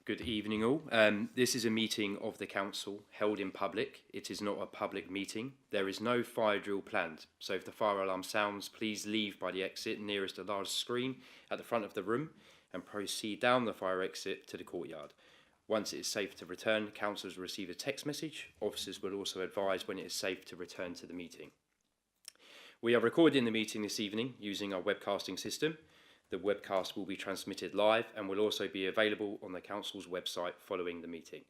Good evening all. This is a meeting of the Council held in public. It is not a public meeting. There is no fire drill planned. So if the fire alarm sounds, please leave by the exit nearest a large screen at the front of the room and proceed down the fire exit to the courtyard. Once it is safe to return, councillors will receive a text message. Officers will also advise when it is safe to return to the meeting. We are recording the meeting this evening using our webcasting system. The webcast will be transmitted live and will also be available on the Council's website following the meeting.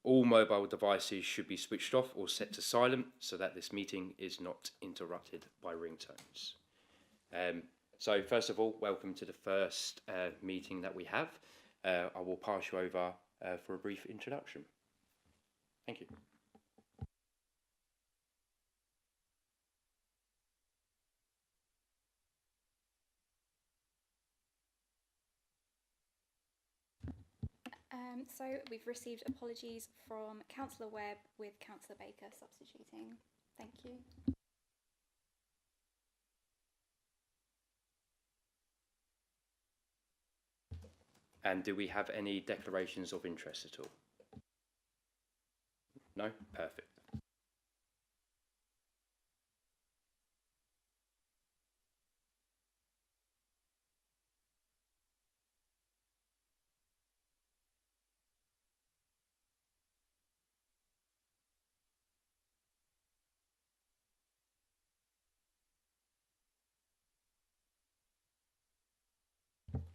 All mobile devices should be switched off or set to silent so that this meeting is not interrupted by ringtones. So first of all, welcome to the first meeting that we have. I will pass you over for a brief introduction. Thank you. So we've received apologies from Councillor Webb with Councillor Baker substituting. Thank you. And do we have any declarations of interest at all? No? Perfect.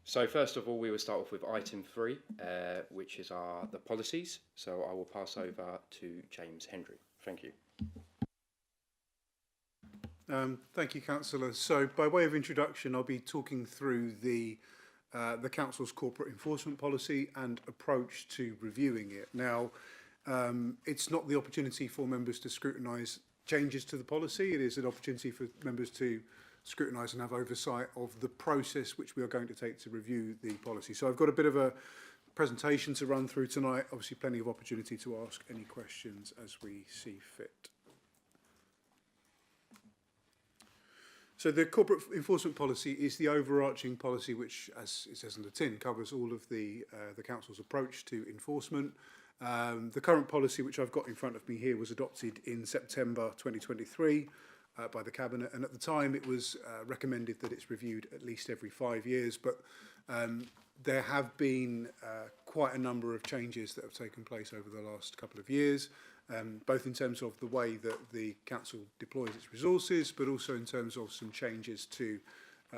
So first of all, we will start off with item 3, which is the policies. So I will pass over to James Hendry. Thank you. Thank you, Councillor. So by way of introduction, I'll be talking through the Council's corporate enforcement policy and approach to reviewing it. Now, it's not the opportunity for members to scrutinise changes to the policy. It is an opportunity for members to scrutinise and have oversight of the process which we are going to take to review the policy. So I've got a bit of a presentation to run through tonight. Obviously, plenty of opportunity to ask any questions as we see fit. So the corporate enforcement policy is the overarching policy which, as it says on the tin, covers all of the Council's approach to enforcement. The current policy, which I've got in front of me here, was adopted in September 2023 by the Cabinet, and at the time it was recommended that it's reviewed at least every 5 years, but there have been quite a number of changes that have taken place over the last couple of years, both in terms of the way that the Council deploys its resources, but also in terms of some changes to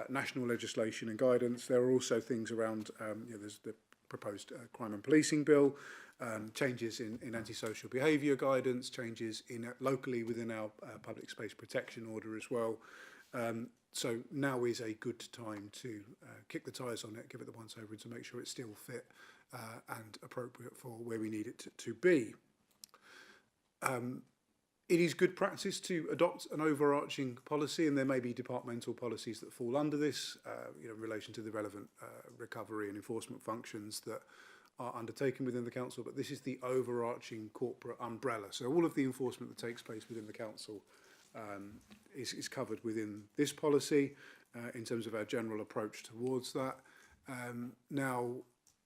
national legislation and guidance. There are also things around, there's the proposed crime and policing bill, changes in antisocial behaviour guidance, changes locally within our public space protection order as well. So now is a good time to kick the tyres on it, give it the once over, and to make sure it's still fit and appropriate for where we need it to be. It is good practice to adopt an overarching policy, and there may be departmental policies that fall under this, in relation to the relevant recovery and enforcement functions that are undertaken within the Council, but this is the overarching corporate umbrella. So all of the enforcement that takes place within the Council is covered within this policy in terms of our general approach towards that. Now,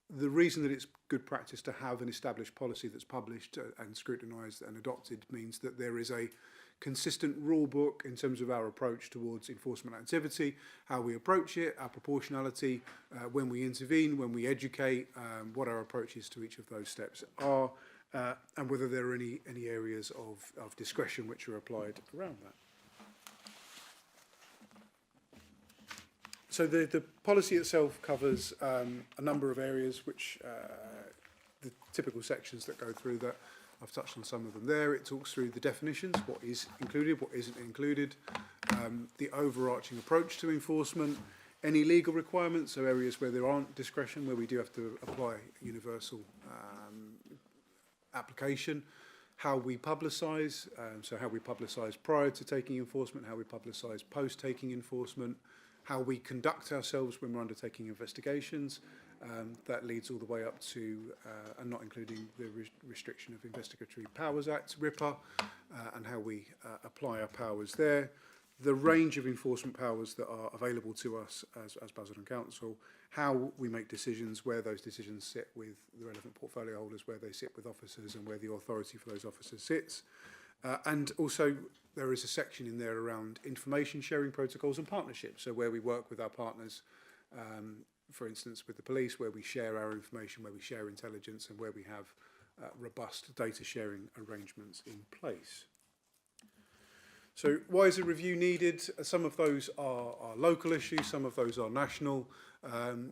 the reason that it's good practice to have an established policy that's published and scrutinised and adopted means that there is a consistent rule book in terms of our approach towards enforcement activity, how we approach it, our proportionality, when we intervene, when we educate, what our approaches to each of those steps are, and whether there are any areas of discretion which are applied around that. So the policy itself covers a number of areas which the typical sections that go through that. I've touched on some of them there. It talks through the definitions, what is included, what isn't included, the overarching approach to enforcement, any legal requirements, so areas where there aren't discretion, where we do have to apply universal application, how we publicise, so how we publicise prior to taking enforcement, how we publicise post taking enforcement, how we conduct ourselves when we're undertaking investigations. That leads all the way up to, and not including the Restriction of Investigatory Powers Act, RIPA, and how we apply our powers there. the range of enforcement powers that are available to us as Basildon Council, how we make decisions, where those decisions sit with the relevant portfolio holders, where they sit with officers and where the authority for those officers sits. And also there is a section in there around information sharing protocols and partnerships, so where we work with our partners, for instance with the police, where we share our information, where we share intelligence and where we have robust data sharing arrangements in place. So why is a review needed? Some of those are local issues, some of those are national.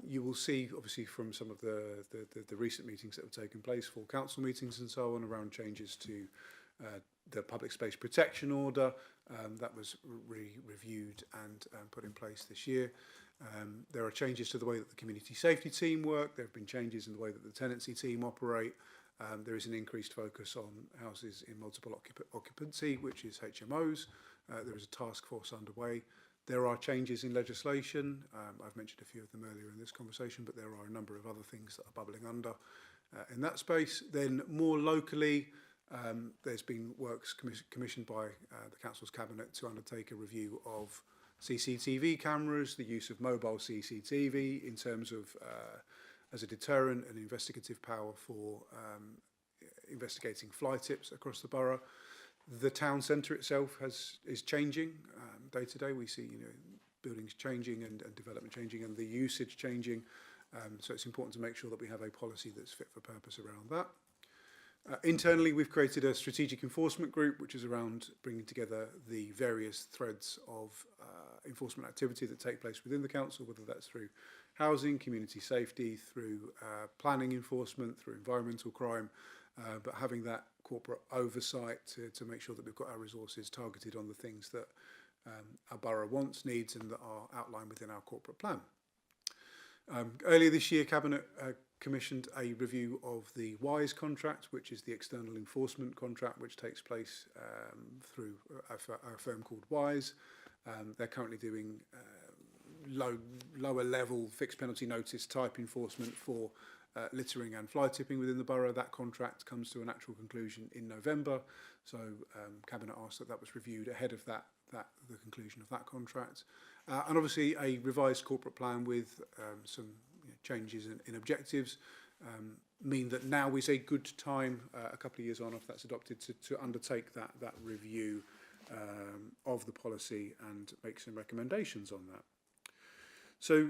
You will see, obviously, from some of the recent meetings that have taken place, full council meetings and so on, around changes to the public space protection order that was reviewed and put in place this year. There are changes to the way that the community safety team work. There have been changes in the way that the tenancy team operate. There is an increased focus on houses in multiple occupancy, which is HMOs. There is a task force underway. There are changes in legislation. I've mentioned a few of them earlier in this conversation, but there are a number of other things that are bubbling under in that space. Then more locally, there's been works commissioned by the Council's Cabinet to undertake a review of CCTV cameras, the use of mobile CCTV in terms of as a deterrent and investigative power for investigating fly tips across the borough. The town centre itself is changing day to day. We see buildings changing and development changing and the usage changing. So it's important to make sure that we have a policy that's fit for purpose around that. Internally, we've created a strategic enforcement group, which is around bringing together the various threads of enforcement activity that take place within the council, whether that's through housing, community safety, through planning enforcement, through environmental crime, but having that corporate oversight to make sure that we've got our resources targeted on the things that our borough wants, needs and that are outlined within our corporate plan. Earlier this year, Cabinet commissioned a review of the WISE contract, which is the external enforcement contract, which takes place through a firm called WISE. They're currently doing lower level fixed penalty notice type enforcement for littering and fly tipping within the borough. That contract comes to a natural conclusion in November, so Cabinet asked that was reviewed ahead of the conclusion of that contract. And obviously a revised corporate plan with some changes in objectives mean that now is a good time, a couple of years on if that's adopted, to undertake that review of the policy and make some recommendations on that. So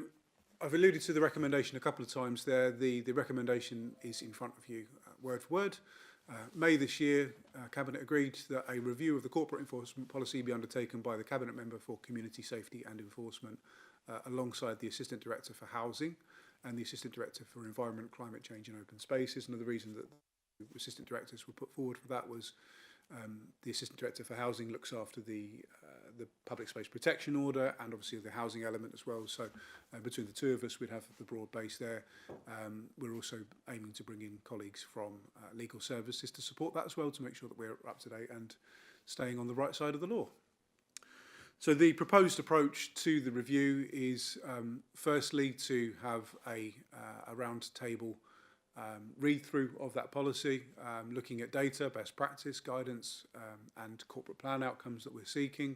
I've alluded to the recommendation a couple of times there. The recommendation is in front of you word for word. May this year, Cabinet agreed that a review of the corporate enforcement policy be undertaken by the Cabinet Member for Community Safety and Enforcement alongside the Assistant Director for Housing and the Assistant Director for Environment, Climate Change and Open Spaces. And the reason that the Assistant Directors were put forward for that was the Assistant Director for Housing looks after the Public Space Protection Order and obviously the housing element as well. So between the two of us, we'd have the broad base there. We're also aiming to bring in colleagues from legal services to support that as well, to make sure that we're up to date and staying on the right side of the law. So the proposed approach to the review is firstly to have a round table read through of that policy, looking at data, best practice, guidance and corporate plan outcomes that we're seeking,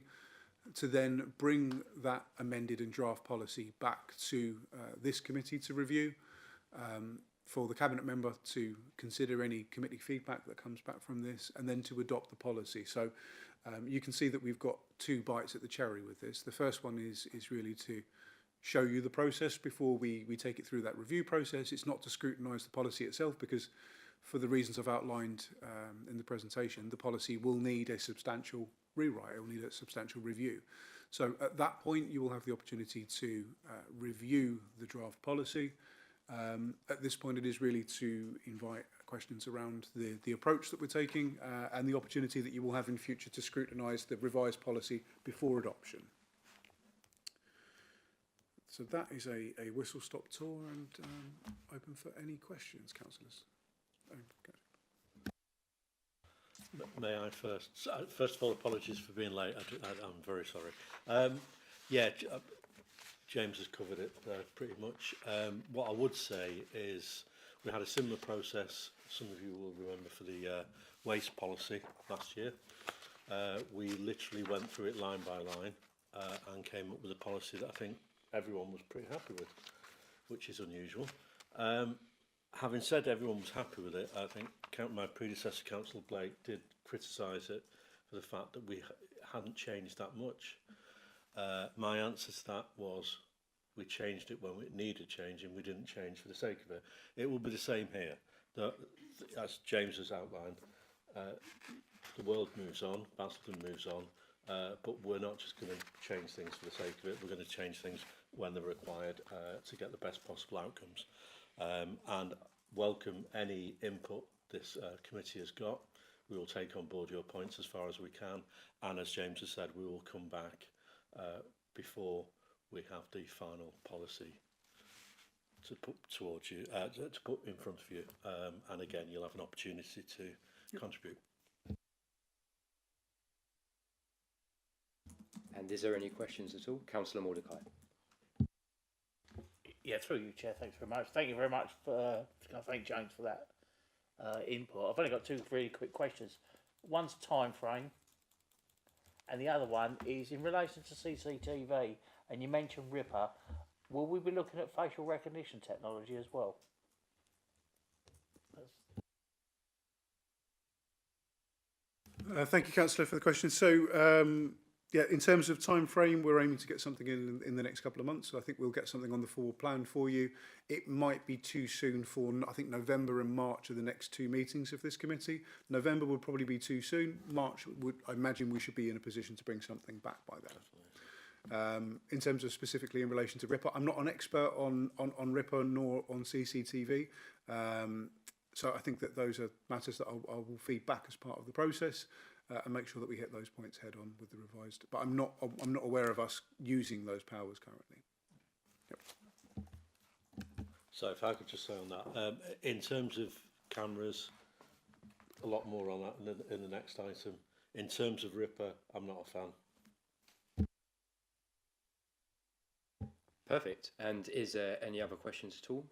to then bring that amended and draft policy back to this committee to review, for the Cabinet Member to consider any committee feedback that comes back from this, and then to adopt the policy. So you can see that we've got two bites at the cherry with this. The first one is really to show you the process before we take it through that review process. It's not to scrutinise the policy itself, because for the reasons I've outlined in the presentation, the policy will need a substantial rewrite, it will need a substantial review. So at that point, you will have the opportunity to review the draft policy. At this point, it is really to invite questions around the approach that we're taking and the opportunity that you will have in future to scrutinise the revised policy before adoption. So that is a whistle-stop tour and open for any questions, councillors. Okay. May I first of all, apologies for being late. I'm very sorry. James has covered it pretty much. What I would say is we had a similar process, some of you will remember, for the waste policy last year. We literally went through it line by line. and came up with a policy that I think everyone was pretty happy with, which is unusual. Having said everyone was happy with it, I think my predecessor, Councillor Blake, did criticise it for the fact that we hadn't changed that much. My answer to that was we changed it when it needed changing, we didn't change for the sake of it. It will be the same here. As James has outlined, the world moves on, Basildon moves on, but we're not just going to change things for the sake of it, we're going to change things when they're required to get the best possible outcomes. And welcome any input this committee has got. We will take on board your points as far as we can, and as James has said, we will come back before we have the final policy to put towards you, to put in front of you, and again you'll have an opportunity to contribute. And is there any questions at all? Councillor Mordecai. Yeah, through you, Chair. Thanks very much. Thank you very much for. I thank James for that input. I've only got two really quick questions. One's time frame, and the other one is in relation to CCTV. And you mentioned Ripper. Will we be looking at facial recognition technology as well? Thank you, Councillor, for the question. So, yeah, in terms of time frame, we're aiming to get something in the next couple of months. So I think we'll get something on the forward plan for you. It might be too soon for, I think, November and March are the next two meetings of this committee. November would probably be too soon. March, I imagine we should be in a position to bring something back by then. In terms of specifically in relation to Ripper, I'm not an expert on Ripper nor on CCTV. So I think that those are matters that I will feed back as part of the process. And make sure that we hit those points head on with the revised. But I'm not aware of us using those powers currently. Yep. So if I could just say on that, in terms of cameras, a lot more on that in the next item. In terms of Ripper, I'm not a fan. Perfect. And is there any other questions at all?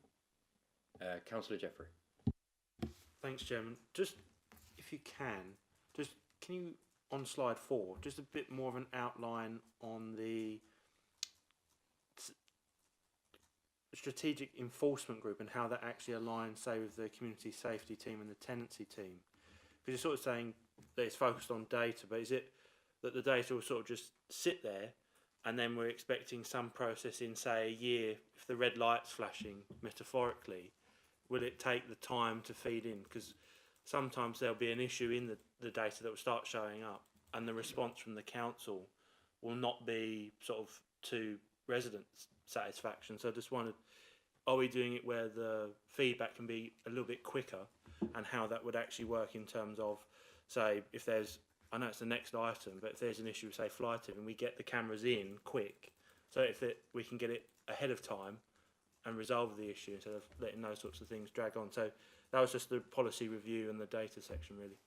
Councillor Jeffrey. Thanks, Chairman. Just, if you can you, on slide 4, just a bit more of an outline on the strategic enforcement group and how that actually aligns, say, with the community safety team and the tenancy team? Because you're sort of saying that it's focused on data, but is it that the data will sort of just sit there and then we're expecting some process in, say, a year, if the red light's flashing, metaphorically, will it take the time to feed in? Because sometimes there'll be an issue in the data that will start showing up, and the response from the council will not be sort of to residents' satisfaction. So I just wondered, are we doing it where the feedback can be a little bit quicker, and how that would actually work in terms of, say, if there's, I know it's the next item, but if there's an issue with, say, fly tipping, we get the cameras in quick, so we can get it ahead of time and resolve the issue instead of letting those sorts of things drag on. So that was just the policy review and the data section, really.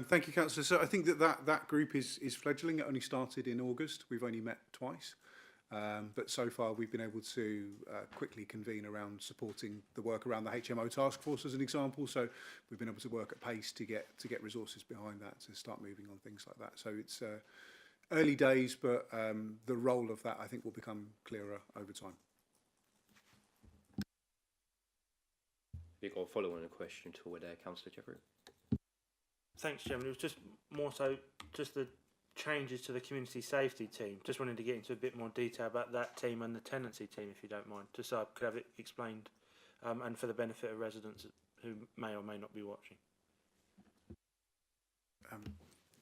Thank you, Councillor. So I think that group is fledgling. It only started in August. We've only met twice. But so far we've been able to quickly convene around supporting the work around the HMO task force as an example. So we've been able to work at pace to get resources behind that, to start moving on things like that. So it's early days, but the role of that, I think, will become clearer over time. You've got a follow-on question toward Councillor Jeffrey. Thanks, Chairman. It was just more so just the changes to the community safety team. Just wanted to get into a bit more detail about that team and the tenancy team, if you don't mind, just so I could have it explained, and for the benefit of residents who may or may not be watching.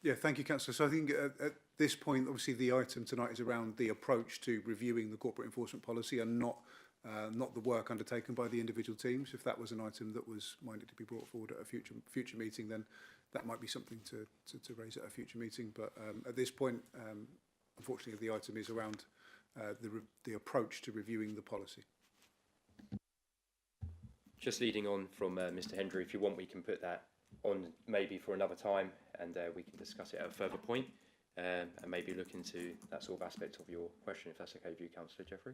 Yeah, thank you, Councillor. So I think at this point, obviously, the item tonight is around the approach to reviewing the corporate enforcement policy, and not the work undertaken by the individual teams. If that was an item that was minded to be brought forward at a future meeting, then that might be something to raise at a future meeting. But at this point, unfortunately, the item is around the approach to reviewing the policy. Just leading on from Mr. Hendry, if you want, we can put that on maybe for another time, and we can discuss it at a further point, and maybe look into that sort of aspect of your question, if that's okay with you, Councillor Jeffrey.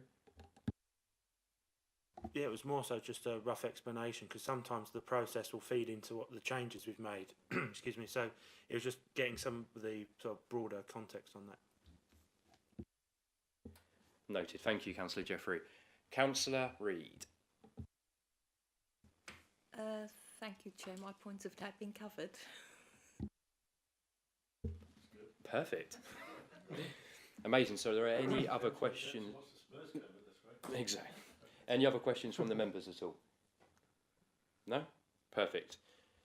Yeah, it was more so just a rough explanation because sometimes the process will feed into what the changes we've made. Excuse me. So it was just getting some of the sort of broader context on that. Noted. Thank you, Councillor Jeffrey. Councillor Reid. Thank you, Chair. My points have now been covered. Perfect. Amazing. So, are there any other questions? Exactly. Any other questions from the members at all? No? Perfect.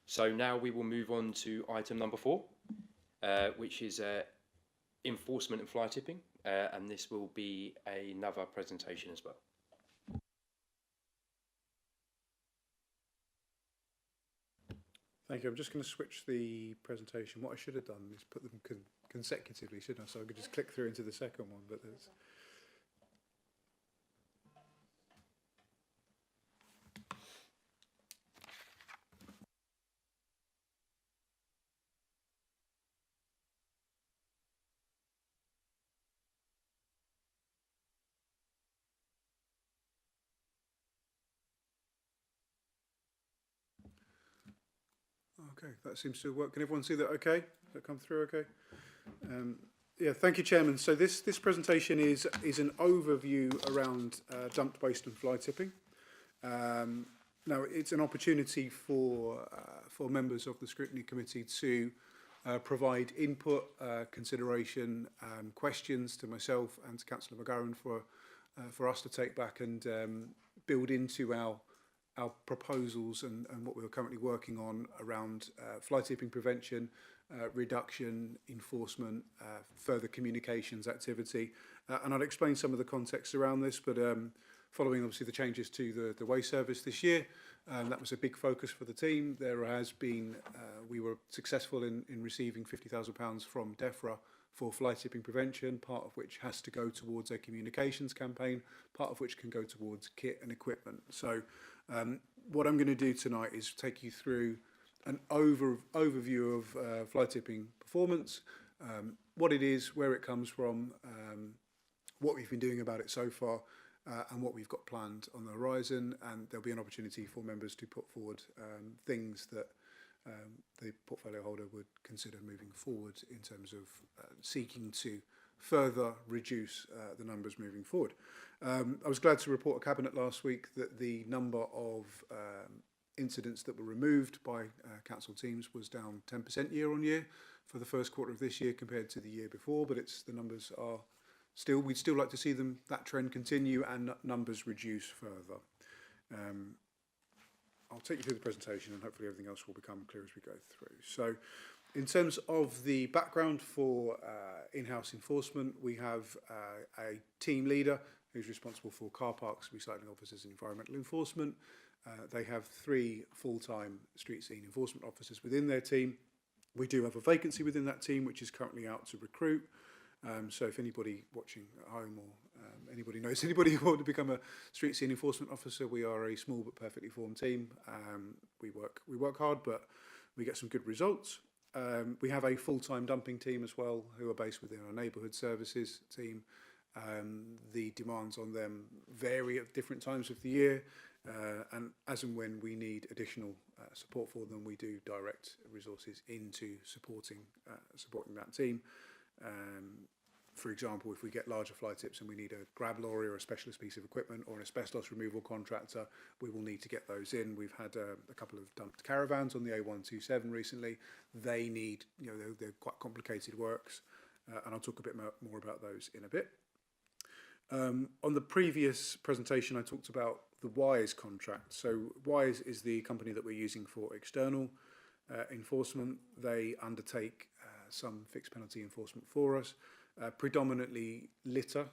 So now we will move on to item number 4, which is enforcement and fly tipping, and this will be another presentation as well. Thank you. I'm just going to switch the presentation. What I should have done is put them consecutively, shouldn't I? So I could just click through into the second one, but there's... Okay, that seems to work. Can everyone see that okay? Does that come through okay? Yeah, thank you, Chairman. So this presentation is an overview around dumped waste and fly tipping. Now, it's an opportunity for members of the Scrutiny Committee to provide input, consideration, questions to myself and to Councillor McGarren for us to take back and build into our proposals and what we're currently working on around fly tipping prevention, reduction, enforcement, further communications activity. And I'll explain some of the context around this, but following obviously the changes to the way service this year, that was a big focus for the team. There has been, we were successful in receiving £50,000 from DEFRA for fly tipping prevention, part of which has to go towards a communications campaign, part of which can go towards kit and equipment. So what I'm going to do tonight is take you through an overview of fly tipping performance, what it is, where it comes from, what we've been doing about it so far, and what we've got planned on the horizon. And there'll be an opportunity for members to put forward things that the portfolio holder would consider moving forward in terms of seeking to further reduce the numbers moving forward. I was glad to report at Cabinet last week that the number of incidents that were removed by council teams was down 10% year on year for the first quarter of this year compared to the year before, but the numbers are still, we'd still like to see that trend continue and numbers reduce further. I'll take you through the presentation and hopefully everything else will become clear as we go through. So in terms of the background for in-house enforcement, we have a team leader who's responsible for car parks, recycling officers and environmental enforcement. They have 3 full-time street scene enforcement officers within their team. We do have a vacancy within that team which is currently out to recruit. So if anybody watching at home or anybody knows anybody who wants to become a street scene enforcement officer, we are a small but perfectly formed team. We work hard, but we get some good results. We have a full-time dumping team as well who are based within our neighbourhood services team. The demands on them vary at different times of the year, and as and when we need additional support for them, we do direct resources into supporting that team. For example, if we get larger fly tips and we need a grab lorry or a specialist piece of equipment or an asbestos removal contractor, we will need to get those in. We've had a couple of dumped caravans on the A127 recently. They need, they're quite complicated works, and I'll talk a bit more about those in a bit. On the previous presentation, I talked about the Wise contract. So Wise is the company that we're using for external enforcement. They undertake some fixed penalty enforcement for us, predominantly litter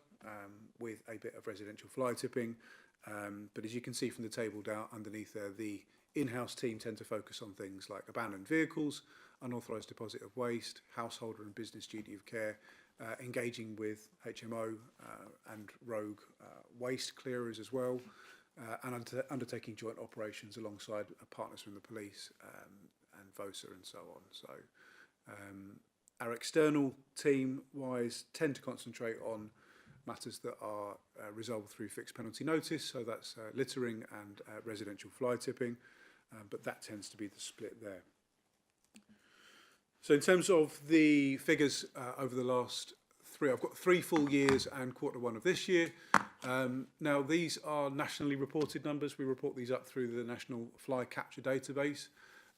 with a bit of residential fly tipping. But as you can see from the table down underneath there, the in-house team tend to focus on things like abandoned vehicles, unauthorised deposit of waste, householder and business duty of care, engaging with HMO and rogue waste clearers as well, and undertaking joint operations alongside partners from the police and VOSA and so on. So our external team, Wise, tend to concentrate on matters that are resolved through fixed penalty notice, so that's littering and residential fly tipping, but that tends to be the split there. So in terms of the figures over the last three, I've got 3 full years and Q1 of this year. Now these are nationally reported numbers. We report these up through the National Fly Capture Database.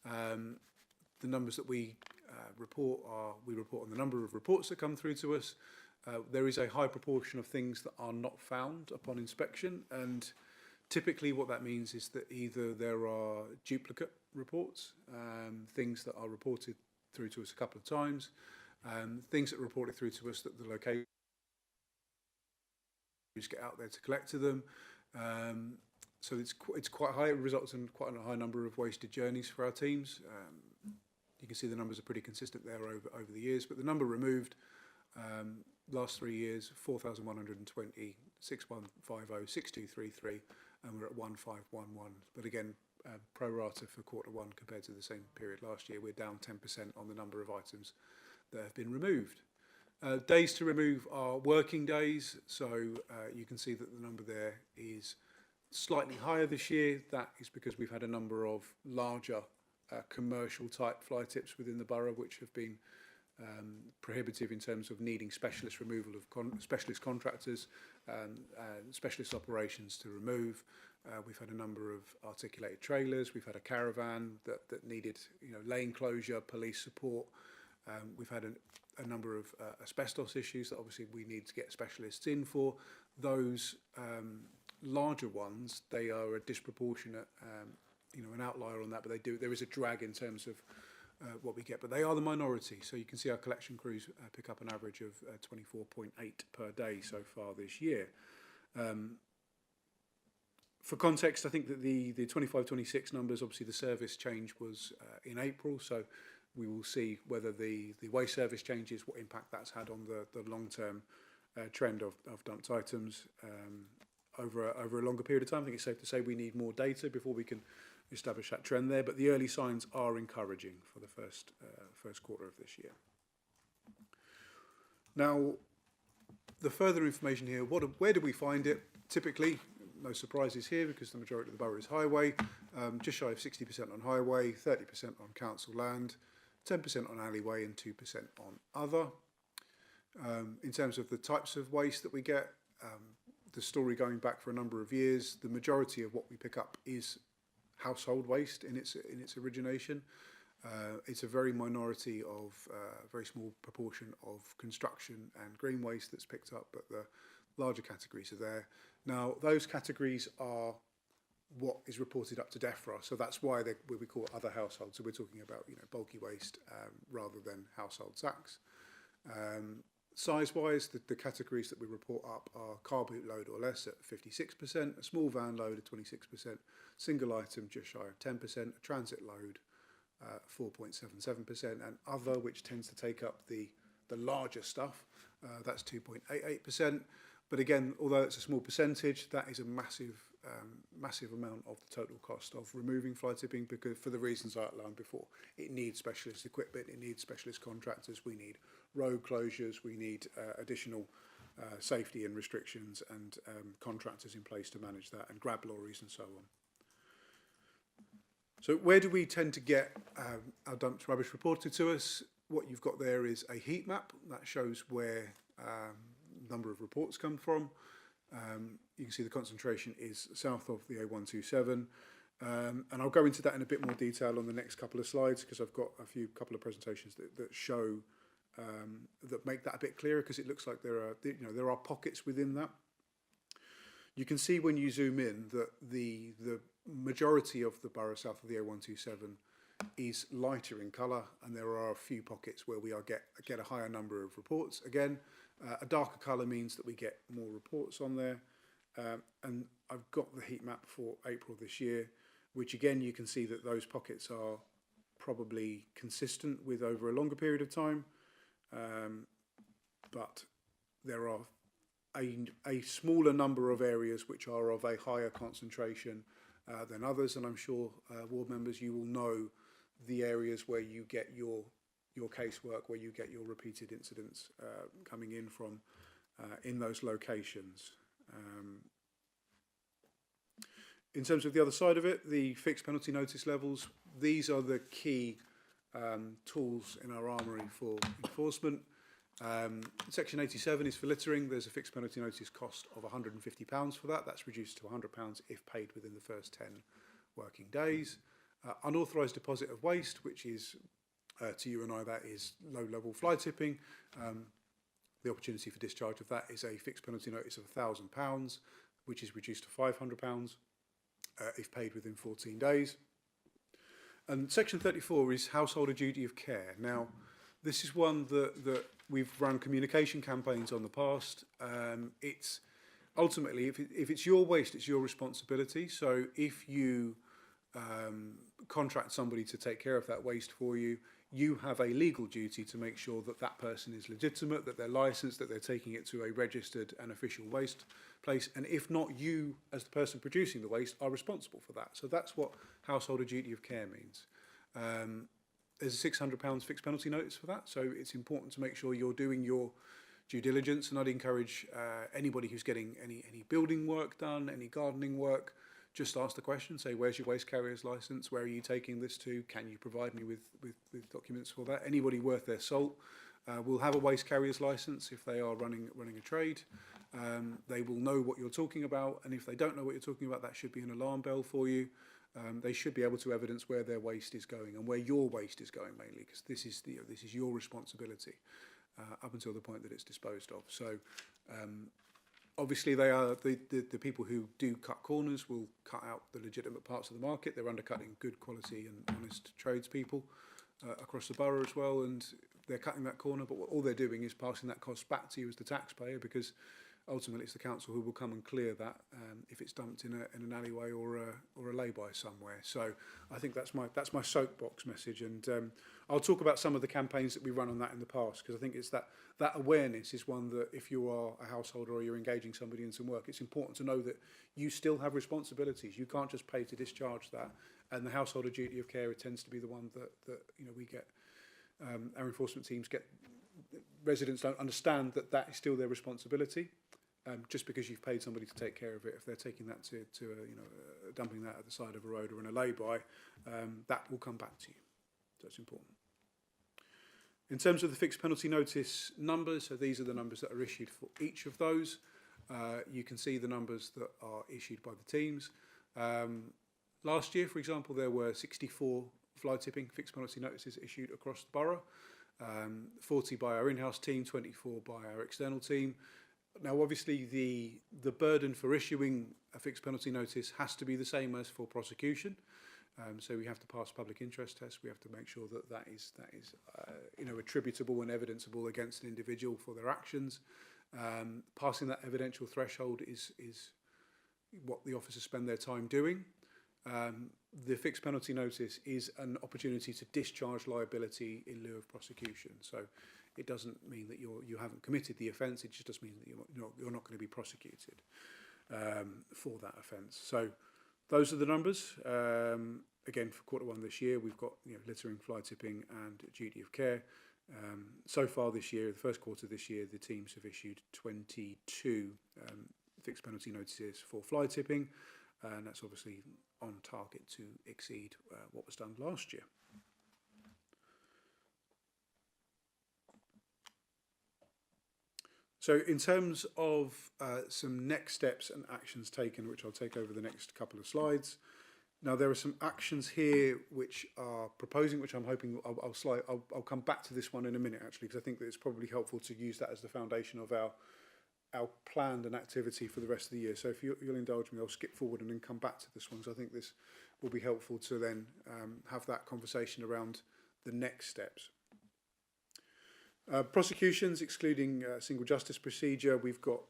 The numbers that we report on the number of reports that come through to us. There is a high proportion of things that are not found upon inspection, and typically what that means is that either there are duplicate reports, things that are reported through to us a couple of times, things that are reported through to us that the location get out there to collect to them. So it's quite high. It results in quite a high number of wasted journeys for our teams. You can see the numbers are pretty consistent there over the years, but the number removed last 3 years, 4,120, 6150, 6233, and we're at 1511. But again, pro rata for Q1 compared to the same period last year, we're down 10% on the number of items that have been removed. Days to remove are working days, so you can see that the number there is slightly higher this year. That is because we've had a number of larger commercial type fly tips within the borough which have been prohibitive in terms of needing specialist removal of specialist contractors and specialist operations to remove. We've had a number of articulated trailers. We've had a caravan that needed lane closure, police support. We've had a number of asbestos issues that obviously we need to get specialists in for. Those larger ones, they are a disproportionate, an outlier on that, but there is a drag in terms of what we get, but they are the minority. So you can see our collection crews pick up an average of 24.8 per day so far this year. For context, I think that the 25-26 numbers, obviously the service change was in April, so we will see whether the waste service changes, what impact that's had on the long-term trend of dumped items over a longer period of time. I think it's safe to say we need more data before we can establish that trend there, but the early signs are encouraging for the first quarter of this year. Now, the further information here, where do we find it? Typically, no surprises here because the majority of the borough is highway, just shy of 60% on highway, 30% on council land, 10% on alleyway and 2% on other. In terms of the types of waste that we get, the story going back for a number of years, the majority of what we pick up is household waste in its origination. It's a very minority of very small proportion of construction and green waste that's picked up, but the larger categories are there. Now, those categories are what is reported up to DEFRA, so that's why we call it other households. So we're talking about bulky waste rather than household sacks. Size-wise, the categories that we report up are car boot load or less at 56%, a small van load at 26%, single item just shy of 10%, a transit load 4.77%, and other, which tends to take up the larger stuff, that's 2.88%. But again, although it's a small percentage, that is a massive amount of the total cost of removing fly tipping, because for the reasons I outlined before, it needs specialist equipment, it needs specialist contractors, we need road closures, we need additional safety and restrictions and contractors in place to manage that, and grab lorries and so on. So where do we tend to get our dumped rubbish reported to us? What you've got there is a heat map that shows where number of reports come from. You can see the concentration is south of the A127, and I'll go into that in a bit more detail on the next couple of slides, because I've got a couple of presentations that show that make that a bit clearer, because it looks like there are pockets within that. You can see when you zoom in that the majority of the borough south of the A127 is lighter in colour, and there are a few pockets where we get a higher number of reports. Again, a darker colour means that we get more reports on there, and I've got the heat map for April this year, which again you can see that those pockets are probably consistent with over a longer period of time, but there are a smaller number of areas which are of a higher concentration than others, and I'm sure ward members, you will know the areas where you get your casework, where you get your repeated incidents coming in from. in those locations. In terms of the other side of it, the fixed penalty notice levels, these are the key tools in our armoury for enforcement. Section 87 is for littering. There's a fixed penalty notice cost of £150 for that. That's reduced to £100 if paid within the first 10 working days. Unauthorised deposit of waste, which is, to you and I, that is low-level fly tipping. The opportunity for discharge of that is a fixed penalty notice of £1,000, which is reduced to £500 if paid within 14 days. And Section 34 is householder duty of care. Now, this is one that we've run communication campaigns on the past. It's ultimately, if it's your waste, it's your responsibility. So if you contract somebody to take care of that waste for you, you have a legal duty to make sure that that person is legitimate, that they're licensed, that they're taking it to a registered and official waste place. And if not, you, as the person producing the waste, are responsible for that. So that's what householder duty of care means. There's a £600 fixed penalty notice for that. So it's important to make sure you're doing your due diligence. And I'd encourage anybody who's getting any building work done, any gardening work, just ask the question, say, where's your waste carrier's licence? Where are you taking this to? Can you provide me with documents for that? Anybody worth their salt will have a waste carrier's licence if they are running a trade. They will know what you're talking about, and if they don't know what you're talking about, that should be an alarm bell for you. They should be able to evidence where their waste is going and where your waste is going mainly, because this is your responsibility up until the point that it's disposed of. So obviously they are the people who do cut corners will cut out the legitimate parts of the market. They're undercutting good quality and honest tradespeople across the borough as well, and they're cutting that corner, but all they're doing is passing that cost back to you as the taxpayer, because ultimately it's the council who will come and clear that if it's dumped in an alleyway or a lay-by somewhere. So I think that's my soapbox message, and I'll talk about some of the campaigns that we run on that in the past, because I think it's that awareness is one that if you are a householder or you're engaging somebody in some work, it's important to know that you still have responsibilities. You can't just pay to discharge that, and the householder duty of care, it tends to be the one that we get. Our enforcement teams get. Residents don't understand that is still their responsibility. Just because you've paid somebody to take care of it, if they're taking that to dumping that at the side of a road or in a lay-by, that will come back to you. So it's important. In terms of the fixed penalty notice numbers, so these are the numbers that are issued for each of those. You can see the numbers that are issued by the teams. Last year, for example, there were 64 fly tipping fixed penalty notices issued across the borough, 40 by our in-house team, 24 by our external team. Now, obviously, the burden for issuing a fixed penalty notice has to be the same as for prosecution. So we have to pass public interest tests. We have to make sure that is attributable and evidenceable against an individual for their actions. Passing that evidential threshold is what the officers spend their time doing. The fixed penalty notice is an opportunity to discharge liability in lieu of prosecution. So it doesn't mean that you haven't committed the offence. It just does mean that you're not going to be prosecuted for that offence. So those are the numbers. Again, for Q1 this year, we've got littering, fly tipping, and duty of care. So far this year, the first quarter this year, the teams have issued 22 fixed penalty notices for fly tipping, and that's obviously on target to exceed what was done last year. So in terms of some next steps and actions taken, which I'll take over the next couple of slides. Now, there are some actions here which are proposing, which I'm hoping I'll come back to this one in a minute, actually, because I think that it's probably helpful to use that as the foundation of our planned and activity for the rest of the year. So if you'll indulge me, I'll skip forward and then come back to this one, because I think this will be helpful to then have that conversation around the next steps. Prosecutions, excluding single justice procedure, we've got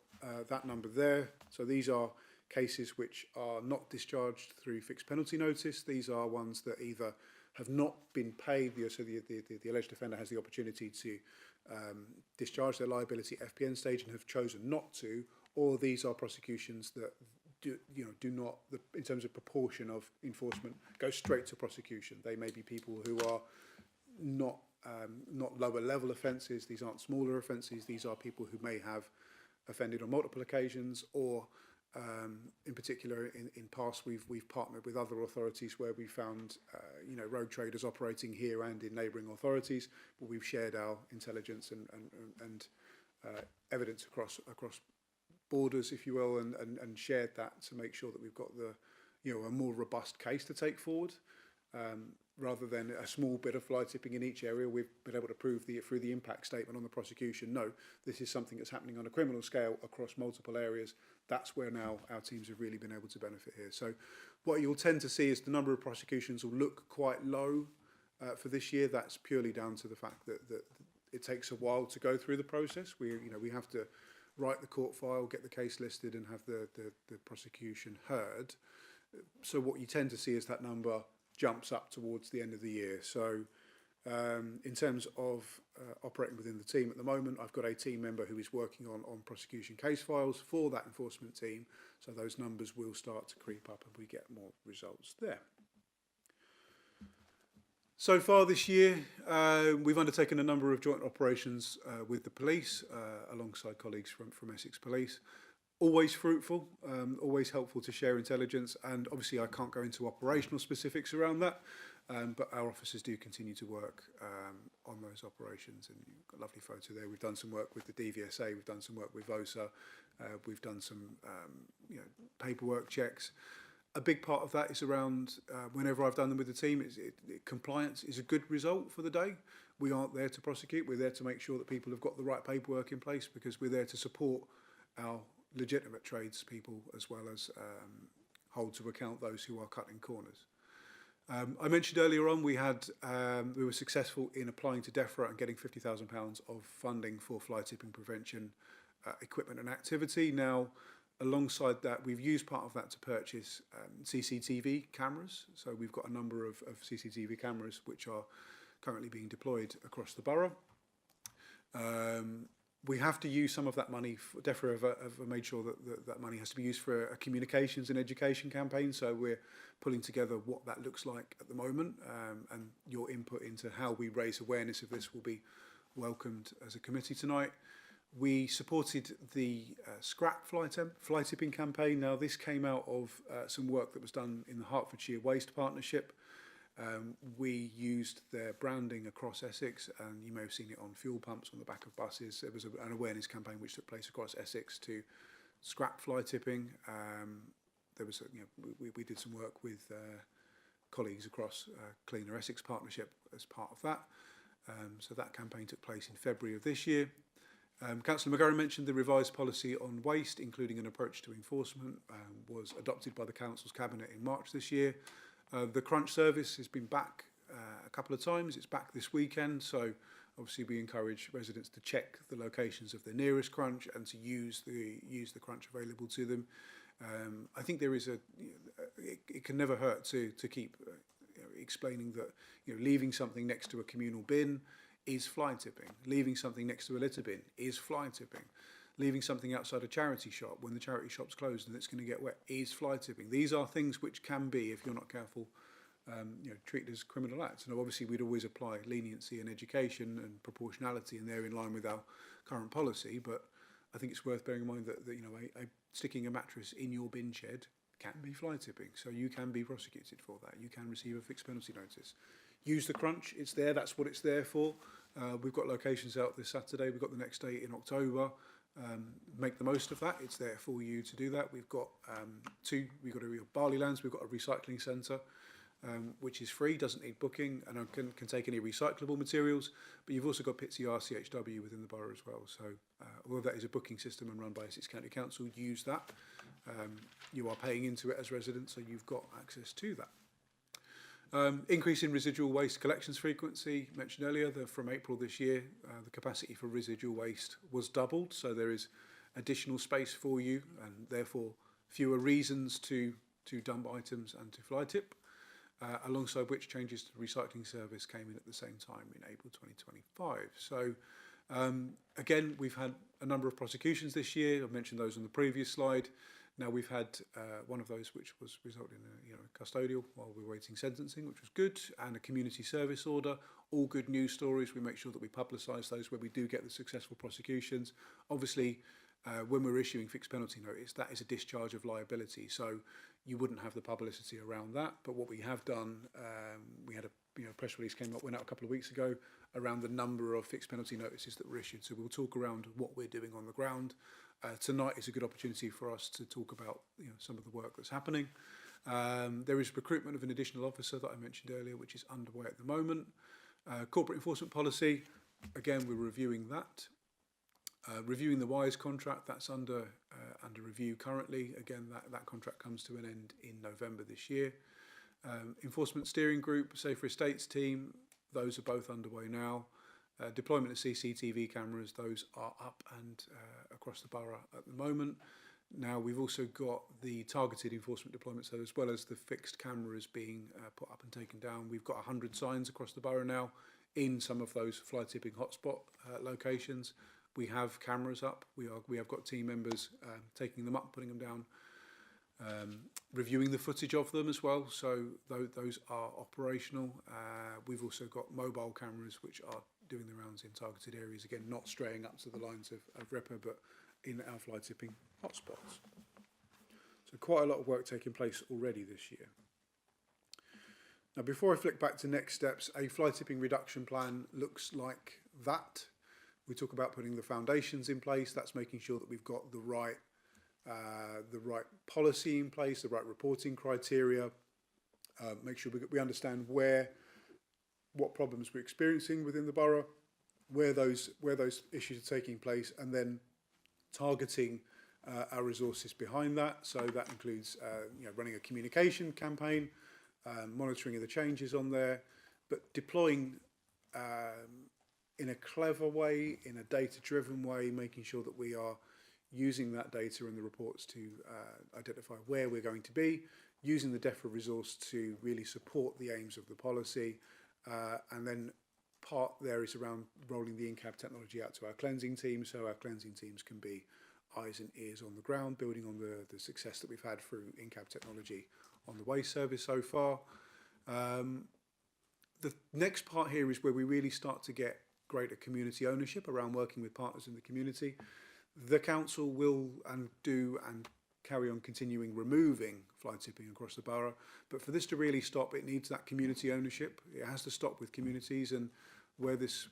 that number there. So these are cases which are not discharged through fixed penalty notice. These are ones that either have not been paid, so the alleged offender has the opportunity to discharge their liability at FPN stage and have chosen not to, or these are prosecutions that do not, in terms of proportion of enforcement, go straight to prosecution. They may be people who are not lower level offences. These aren't smaller offences. These are people who may have offended on multiple occasions, or in particular in past we've partnered with other authorities where we found rogue traders operating here and in neighbouring authorities, but we've shared our intelligence and evidence across borders, if you will, and shared that to make sure that we've got a more robust case to take forward. Rather than a small bit of fly tipping in each area, we've been able to prove through the impact statement on the prosecution, no, this is something that's happening on a criminal scale across multiple areas. That's where now our teams have really been able to benefit here. So what you'll tend to see is the number of prosecutions will look quite low for this year. That's purely down to the fact that it takes a while to go through the process. We have to write the court file, get the case listed, and have the prosecution heard. So what you tend to see is that number jumps up towards the end of the year. So in terms of operating within the team at the moment, I've got a team member who is working on prosecution case files for that enforcement team. So those numbers will start to creep up and we get more results there. So far this year, we've undertaken a number of joint operations with the police, alongside colleagues from Essex Police. Always fruitful, always helpful to share intelligence, and obviously I can't go into operational specifics around that, but our officers do continue to work on those operations, and you've got a lovely photo there. We've done some work with the DVSA, we've done some work with VOSA, we've done some paperwork checks. A big part of that is around, whenever I've done them with the team, compliance is a good result for the day. We aren't there to prosecute, we're there to make sure that people have got the right paperwork in place, because we're there to support our legitimate tradespeople as well as hold to account those who are cutting corners. I mentioned earlier on we were successful in applying to DEFRA and getting £50,000 of funding for fly tipping prevention equipment and activity. Now, alongside that, we've used part of that to purchase CCTV cameras. So we've got a number of CCTV cameras which are currently being deployed across the borough. We have to use some of that money. DEFRA have made sure that money has to be used for a communications and education campaign. So we're pulling together what that looks like at the moment, and your input into how we raise awareness of this will be welcomed as a committee tonight. We supported the scrap fly tipping campaign. Now this came out of some work that was done in the Hertfordshire Waste Partnership. We used their branding across Essex, and you may have seen it on fuel pumps on the back of buses. There was an awareness campaign which took place across Essex to scrap fly tipping. We did some work with colleagues across Cleaner Essex Partnership as part of that. So that campaign took place in February of this year. Councillor McGarry mentioned the revised policy on waste, including an approach to enforcement, was adopted by the Council's Cabinet in March this year. The crunch service has been back a couple of times. It's back this weekend, so obviously we encourage residents to check the locations of their nearest crunch and to use the crunch available to them. I think there is it can never hurt to keep explaining that leaving something next to a communal bin is fly tipping. Leaving something next to a litter bin is fly tipping. Leaving something outside a charity shop when the charity shop's closed and it's going to get wet is fly tipping. These are things which can be, if you're not careful, treated as criminal acts. And obviously we'd always apply leniency and education and proportionality, and they're in line with our current policy. But I think it's worth bearing in mind that sticking a mattress in your bin shed can be fly tipping. So you can be prosecuted for that. You can receive a fixed penalty notice. Use the crunch. It's there. That's what it's there for. We've got locations out this Saturday. We've got the next day in October. Make the most of that. It's there for you to do that. We've got we've got a Barleylands, we've got a recycling centre, which is free, doesn't need booking, and can take any recyclable materials. But you've also got Pitsea RCHW within the borough as well. So although that is a booking system and run by Essex County Council, use that. You are paying into it as residents, so you've got access to that. Increase in residual waste collections frequency, mentioned earlier, from April this year, the capacity for residual waste was doubled, so there is additional space for you and therefore fewer reasons to dump items and to fly tip, alongside which changes to the recycling service came in at the same time in April 2025. So again, we've had a number of prosecutions this year. I've mentioned those on the previous slide. Now we've had one of those which was resulted in a custodial while we were waiting sentencing, which was good, and a community service order. All good news stories. We make sure that we publicise those where we do get the successful prosecutions. Obviously, when we're issuing fixed penalty notice, that is a discharge of liability. So you wouldn't have the publicity around that. But what we have done, we had a press release went out a couple of weeks ago around the number of fixed penalty notices that were issued. So we'll talk around what we're doing on the ground. Tonight is a good opportunity for us to talk about some of the work that's happening. There is recruitment of an additional officer that I mentioned earlier, which is underway at the moment. Corporate enforcement policy, again, we're reviewing that. Reviewing the WISE contract, that's under review currently. Again, that contract comes to an end in November this year. Enforcement steering group, Safer Estates team, those are both underway now. Deployment of CCTV cameras, those are up and across the borough at the moment. Now we've also got the targeted enforcement deployment, so as well as the fixed cameras being put up and taken down, we've got 100 signs across the borough now in some of those fly tipping hotspot locations. We have cameras up. We have got team members taking them up, putting them down, reviewing the footage of them as well. So those are operational. We've also got mobile cameras which are doing the rounds in targeted areas. Again, not straying up to the lines of REPA, but in our fly tipping hotspots. So quite a lot of work taking place already this year. Now, before I flick back to next steps, a fly tipping reduction plan looks like that. We talk about putting the foundations in place. That's making sure that we've got the right policy in place, the right reporting criteria. Make sure we understand what problems we're experiencing within the borough, where those issues are taking place, and then targeting our resources behind that. So that includes running a communication campaign, monitoring of the changes on there, but deploying in a clever way, in a data-driven way, making sure that we are using that data and the reports to identify where we're going to be, using the DEFRA resource to really support the aims of the policy, and then part there is around rolling the in-cab technology out to our cleansing teams, so our cleansing teams can be eyes and ears on the ground, building on the success that we've had through in-cab technology on the waste service so far. The next part here is where we really start to get greater community ownership around working with partners in the community. The council will do and carry on continuing removing fly tipping across the borough, but for this to really stop, it needs that community ownership. It has to stop with communities, and where these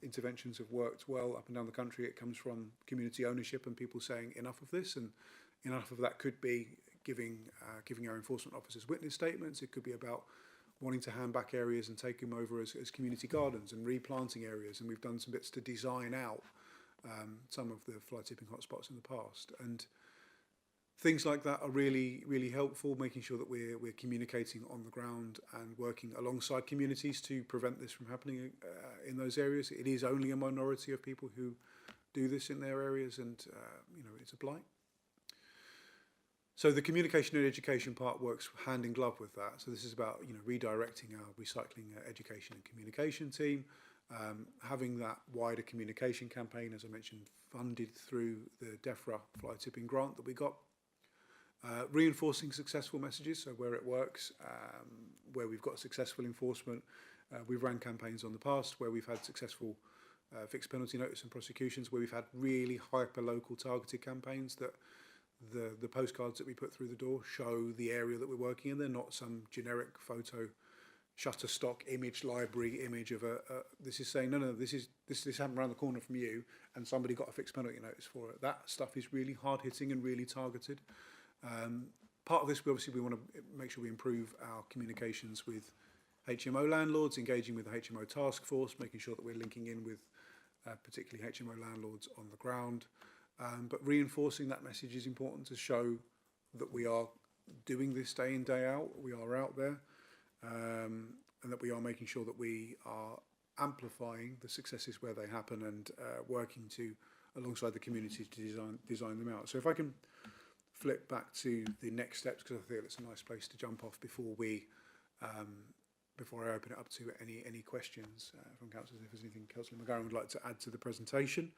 interventions have worked well up and down the country, it comes from community ownership and people saying enough of this, and enough of that could be giving our enforcement officers witness statements. It could be about wanting to hand back areas and take them over as community gardens and replanting areas, and we've done some bits to design out some of the fly tipping hotspots in the past, and things like that are really, really helpful, making sure that we're communicating on the ground and working alongside communities to prevent this from happening in those areas. It is only a minority of people who do this in their areas, and it's a blight. So the communication and education part works hand in glove with that. So this is about redirecting our recycling education and communication team, having that wider communication campaign, as I mentioned, funded through the DEFRA fly tipping grant that we got. Reinforcing successful messages, so where it works, where we've got successful enforcement. We've ran campaigns on the past where we've had successful fixed penalty notice and prosecutions, where we've had really hyper-local targeted campaigns that the postcards that we put through the door show the area that we're working in. They're not some generic photo shutterstock image library image of this is saying no this happened around the corner from you and somebody got a fixed penalty notice for it. That stuff is really hard hitting and really targeted. Part of this, we want to make sure we improve our communications with HMO landlords, engaging with the HMO task force, making sure that we're linking in with particularly HMO landlords on the ground. But reinforcing that message is important to show that we are doing this day in, day out, we are out there, and that we are making sure that we are amplifying the successes where they happen and working alongside the community to design them out. So if I can flip back to the next steps, because I think it's a nice place to jump off before I open it up to any questions from councillors, if there's anything Councillor McGarren would like to add to the presentation.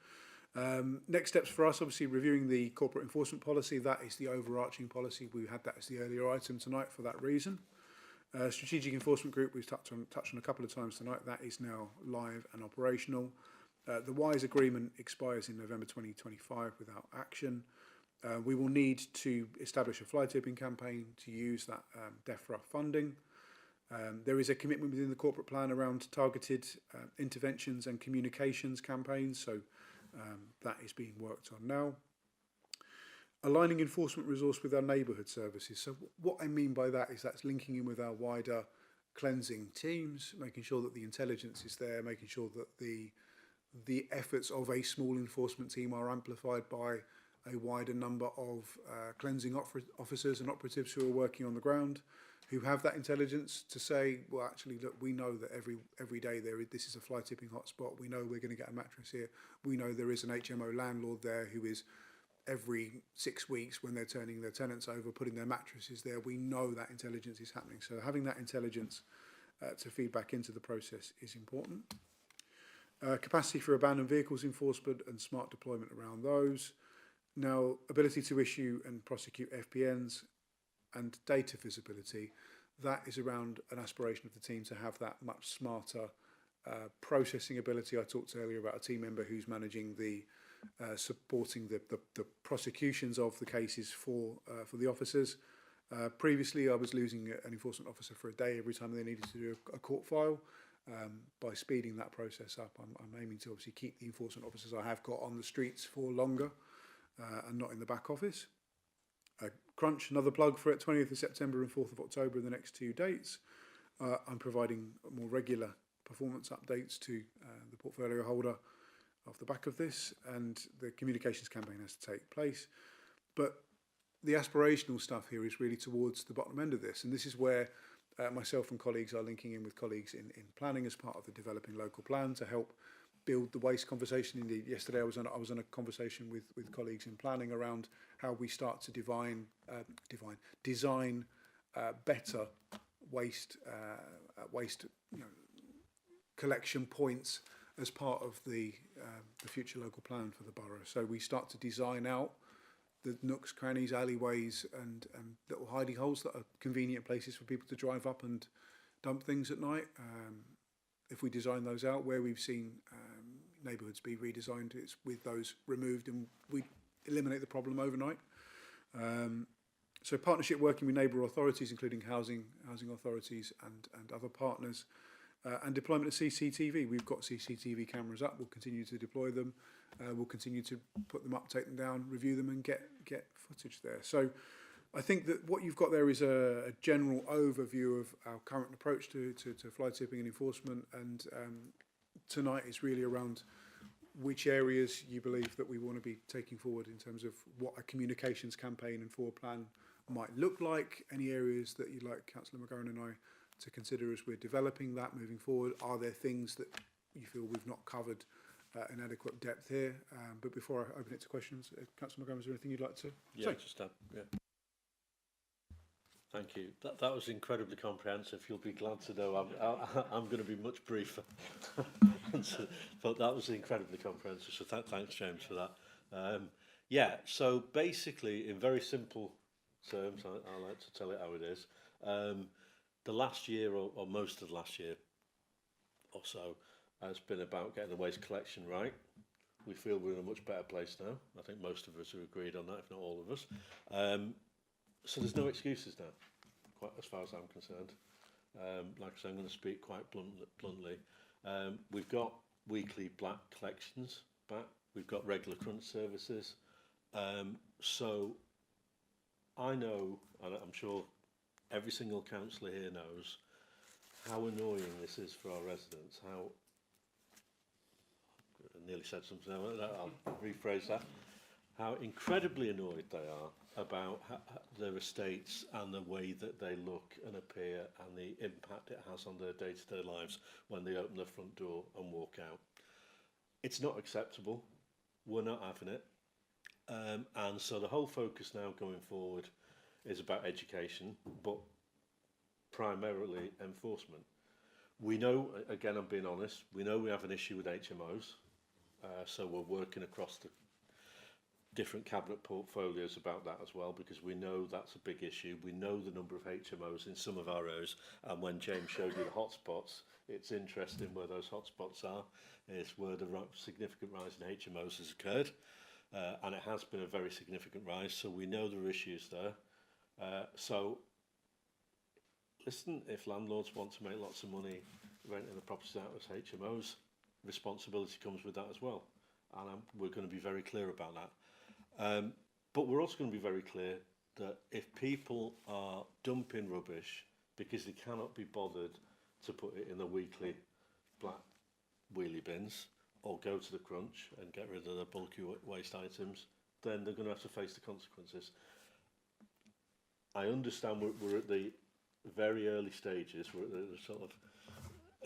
Next steps for us, obviously reviewing the corporate enforcement policy. That is the overarching policy. We had that as the earlier item tonight for that reason. Strategic enforcement group, we've touched on a couple of times tonight. That is now live and operational. The WISE agreement expires in November 2025 without action. We will need to establish a fly tipping campaign to use that DEFRA funding. There is a commitment within the corporate plan around targeted interventions and communications campaigns, so that is being worked on now. Aligning enforcement resource with our neighbourhood services. So what I mean by that is that's linking in with our wider cleansing teams, making sure that the intelligence is there, making sure that the efforts of a small enforcement team are amplified by a wider number of cleansing officers and operatives who are working on the ground, who have that intelligence to say, well, actually, look, we know that every day this is a fly tipping hotspot. We know we're going to get a mattress here. We know there is an HMO landlord there who is every 6 weeks when they're turning their tenants over, putting their mattresses there. We know that intelligence is happening. So having that intelligence to feed back into the process is important. Capacity for abandoned vehicles enforcement and smart deployment around those. Now, ability to issue and prosecute FPNs and data visibility, that is around an aspiration of the team to have that much smarter processing ability. I talked earlier about a team member who's managing the supporting the prosecutions of the cases for the officers. Previously, I was losing an enforcement officer for a day every time they needed to do a court file. By speeding that process up, I'm aiming to obviously keep the enforcement officers I have got on the streets for longer and not in the back office. Crunch, another plug for it, 20th of September and 4th of October are the next 2 dates. I'm providing more regular performance updates to the portfolio holder off the back of this, and the communications campaign has to take place. But the aspirational stuff here is really towards the bottom end of this, and this is where myself and colleagues are linking in with colleagues in planning as part of the developing local plan to help build the waste conversation. Indeed, yesterday I was on a conversation with colleagues in planning around how we start to design better waste collection points as part of the future local plan for the borough. So we start to design out the nooks, crannies, alleyways and little hidey holes that are convenient places for people to drive up and dump things at night. If we design those out, where we've seen neighbourhoods be redesigned, it's with those removed and we eliminate the problem overnight. So partnership working with neighbour authorities, including housing authorities and other partners, and deployment of CCTV. We've got CCTV cameras up. We'll continue to deploy them. We'll continue to put them up, take them down, review them, and get footage there. So I think that what you've got there is a general overview of our current approach to fly tipping and enforcement. And tonight is really around which areas you believe that we want to be taking forward in terms of what a communications campaign and forward plan might look like. Any areas that you'd like Councillor McGowan and I to consider as we're developing that moving forward? Are there things that you feel we've not covered in adequate depth here? But before I open it to questions, Councillor McGowan, is there anything you'd like to say? Just yeah. Thank you. That was incredibly comprehensive. You'll be glad to know I'm going to be much briefer. But that was incredibly comprehensive. So thanks, James, for that. Yeah. So basically, in very simple terms, I like to tell it how it is. The last year, or most of the last year or so, has been about getting the waste collection right. We feel we're in a much better place now. I think most of us have agreed on that, if not all of us. So there's no excuses now, quite as far as I'm concerned. Like I said, I'm going to speak quite bluntly. We've got weekly black collections back. We've got regular crunch services. So I know, and I'm sure every single councillor here knows, how annoying this is for our residents. How, I nearly said something, I'll rephrase that. How incredibly annoyed they are about their estates and the way that they look and appear and the impact it has on their day-to-day lives when they open the front door and walk out. It's not acceptable. We're not having it. And so the whole focus now going forward is about education, but primarily enforcement. We know, again, I'm being honest, we know we have an issue with HMOs, so we're working across the different cabinet portfolios about that as well, because we know that's a big issue. We know the number of HMOs in some of our areas, and when James showed you the hotspots, it's interesting where those hotspots are. It's where the significant rise in HMOs has occurred, and it has been a very significant rise, so we know there are issues there. So, listen, if landlords want to make lots of money renting the properties out as HMOs, responsibility comes with that as well. And we're going to be very clear about that. But we're also going to be very clear that if people are dumping rubbish because they cannot be bothered to put it in the weekly black wheelie bins or go to the crunch and get rid of the bulky waste items, then they're going to have to face the consequences. I understand we're at the very early stages, we're at the sort of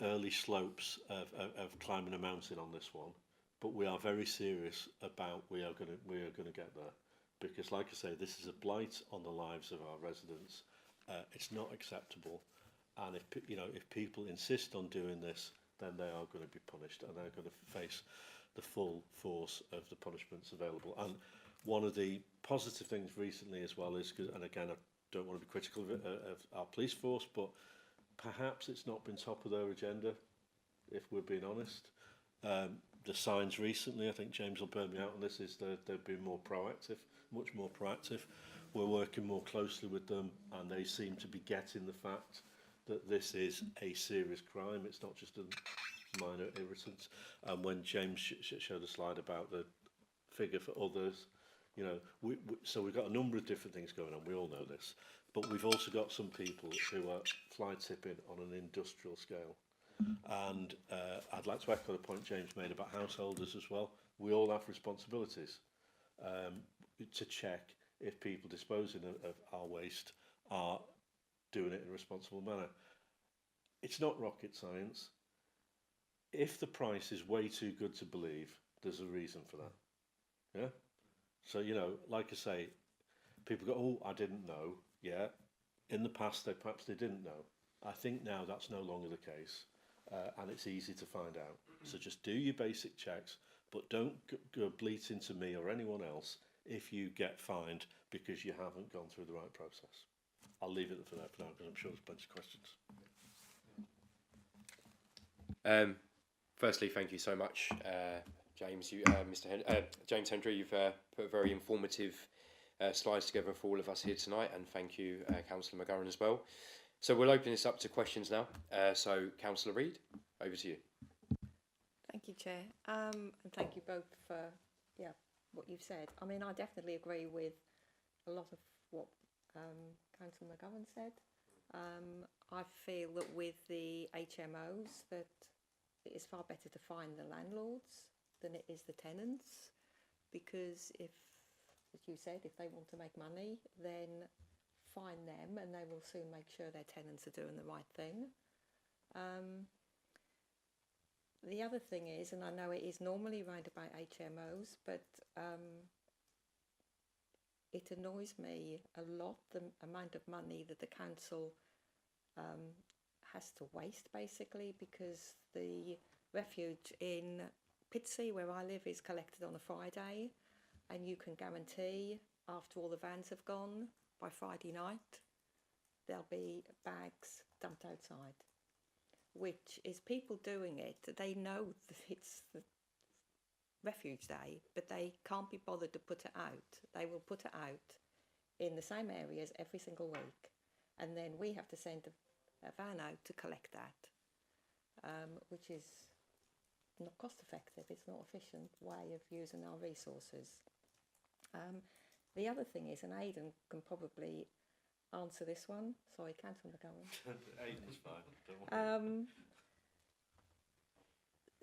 early slopes of climbing a mountain on this one, but we are very serious about we are going to get there, because, like I say, this is a blight on the lives of our residents. It's not acceptable, and if people insist on doing this, then they are going to be punished, and they're going to face the full force of the punishments available. And one of the positive things recently as well is, and again, I don't want to be critical of our police force, but perhaps it's not been top of their agenda, if we're being honest. The signs recently, I think James will burn me out on this, is that they've been more proactive, much more proactive. We're working more closely with them, and they seem to be getting the fact that this is a serious crime. It's not just a minor irritant. And when James showed a slide about the figure for others, so we've got a number of different things going on. We all know this, but we've also got some people who are fly tipping on an industrial scale. And I'd like to echo the point James made about householders as well. We all have responsibilities to check if people disposing of our waste are doing it in a responsible manner. It's not rocket science. If the price is way too good to believe, there's a reason for that. Yeah? So, like I say, people go, oh, I didn't know. Yeah. In the past, perhaps they didn't know. I think now that's no longer the case. And it's easy to find out. So just do your basic checks, but don't go bleating to me or anyone else if you get fined because you haven't gone through the right process. I'll leave it for that for now, because I'm sure there's plenty of questions. Firstly, thank you so much, James. James Hendry, you've put very informative slides together for all of us here tonight, and thank you, Councillor McGurran, as well. So we'll open this up to questions now. So, Councillor Reid, over to you. Thank you, Chair. And thank you both for what you've said. I mean, I definitely agree with a lot of what Councillor McGovern said. I feel that with the HMOs that it is far better to fine the landlords than it is the tenants, because if, as you said, if they want to make money, then fine them and they will soon make sure their tenants are doing the right thing. The other thing is, and I know it is normally round about HMOs, but it annoys me a lot the amount of money that the council has to waste, basically, because the refuge in Pitsea, where I live, is collected on a Friday, and you can guarantee after all the vans have gone, by Friday night, there'll be bags dumped outside, which is people doing it. They know that it's the refuge day, but they can't be bothered to put it out. They will put it out in the same areas every single week, and then we have to send a van out to collect that, which is not cost effective. It's not efficient way of using our resources. The other thing is, and Aidan can probably answer this one. Sorry, Councillor McGowan. Aidan's fine, don't worry.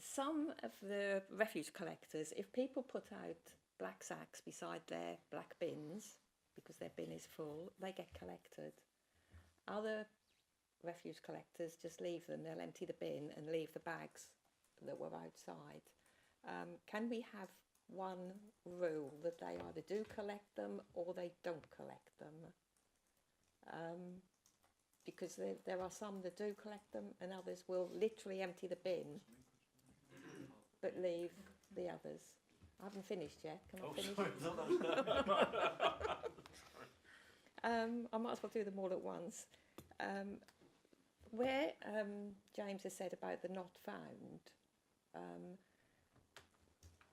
Some of the refuge collectors, if people put out black sacks beside their black bins, because their bin is full, they get collected. Other refuge collectors just leave them. They'll empty the bin and leave the bags that were outside. Can we have one rule that they either do collect them or they don't collect them? Because there are some that do collect them and others will literally empty the bin but leave the others. I haven't finished yet. Can I finish? sorry, no, no. I might as well do them all at once. Where James has said about the not found,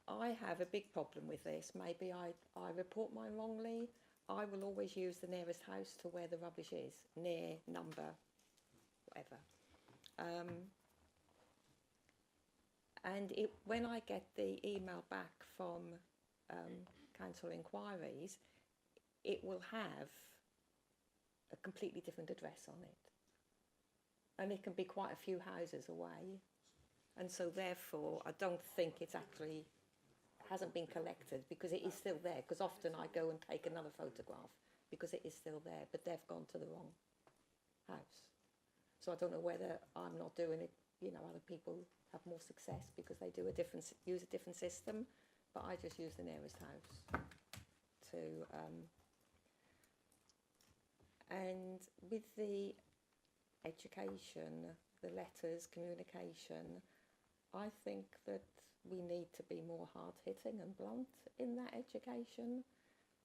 I have a big problem with this. Maybe I report mine wrongly. I will always use the nearest house to where the rubbish is, near, number, whatever. And when I get the email back from council inquiries, it will have a completely different address on it. And it can be quite a few houses away. And so therefore, I don't think it's actually hasn't been collected because it is still there. Because often I go and take another photograph because it is still there, but they've gone to the wrong house. So I don't know whether I'm not doing it, you know, other people have more success because they do use a different system, but I just use the nearest house to, and with the education, the letters, communication, I think that we need to be more hard-hitting and blunt in that education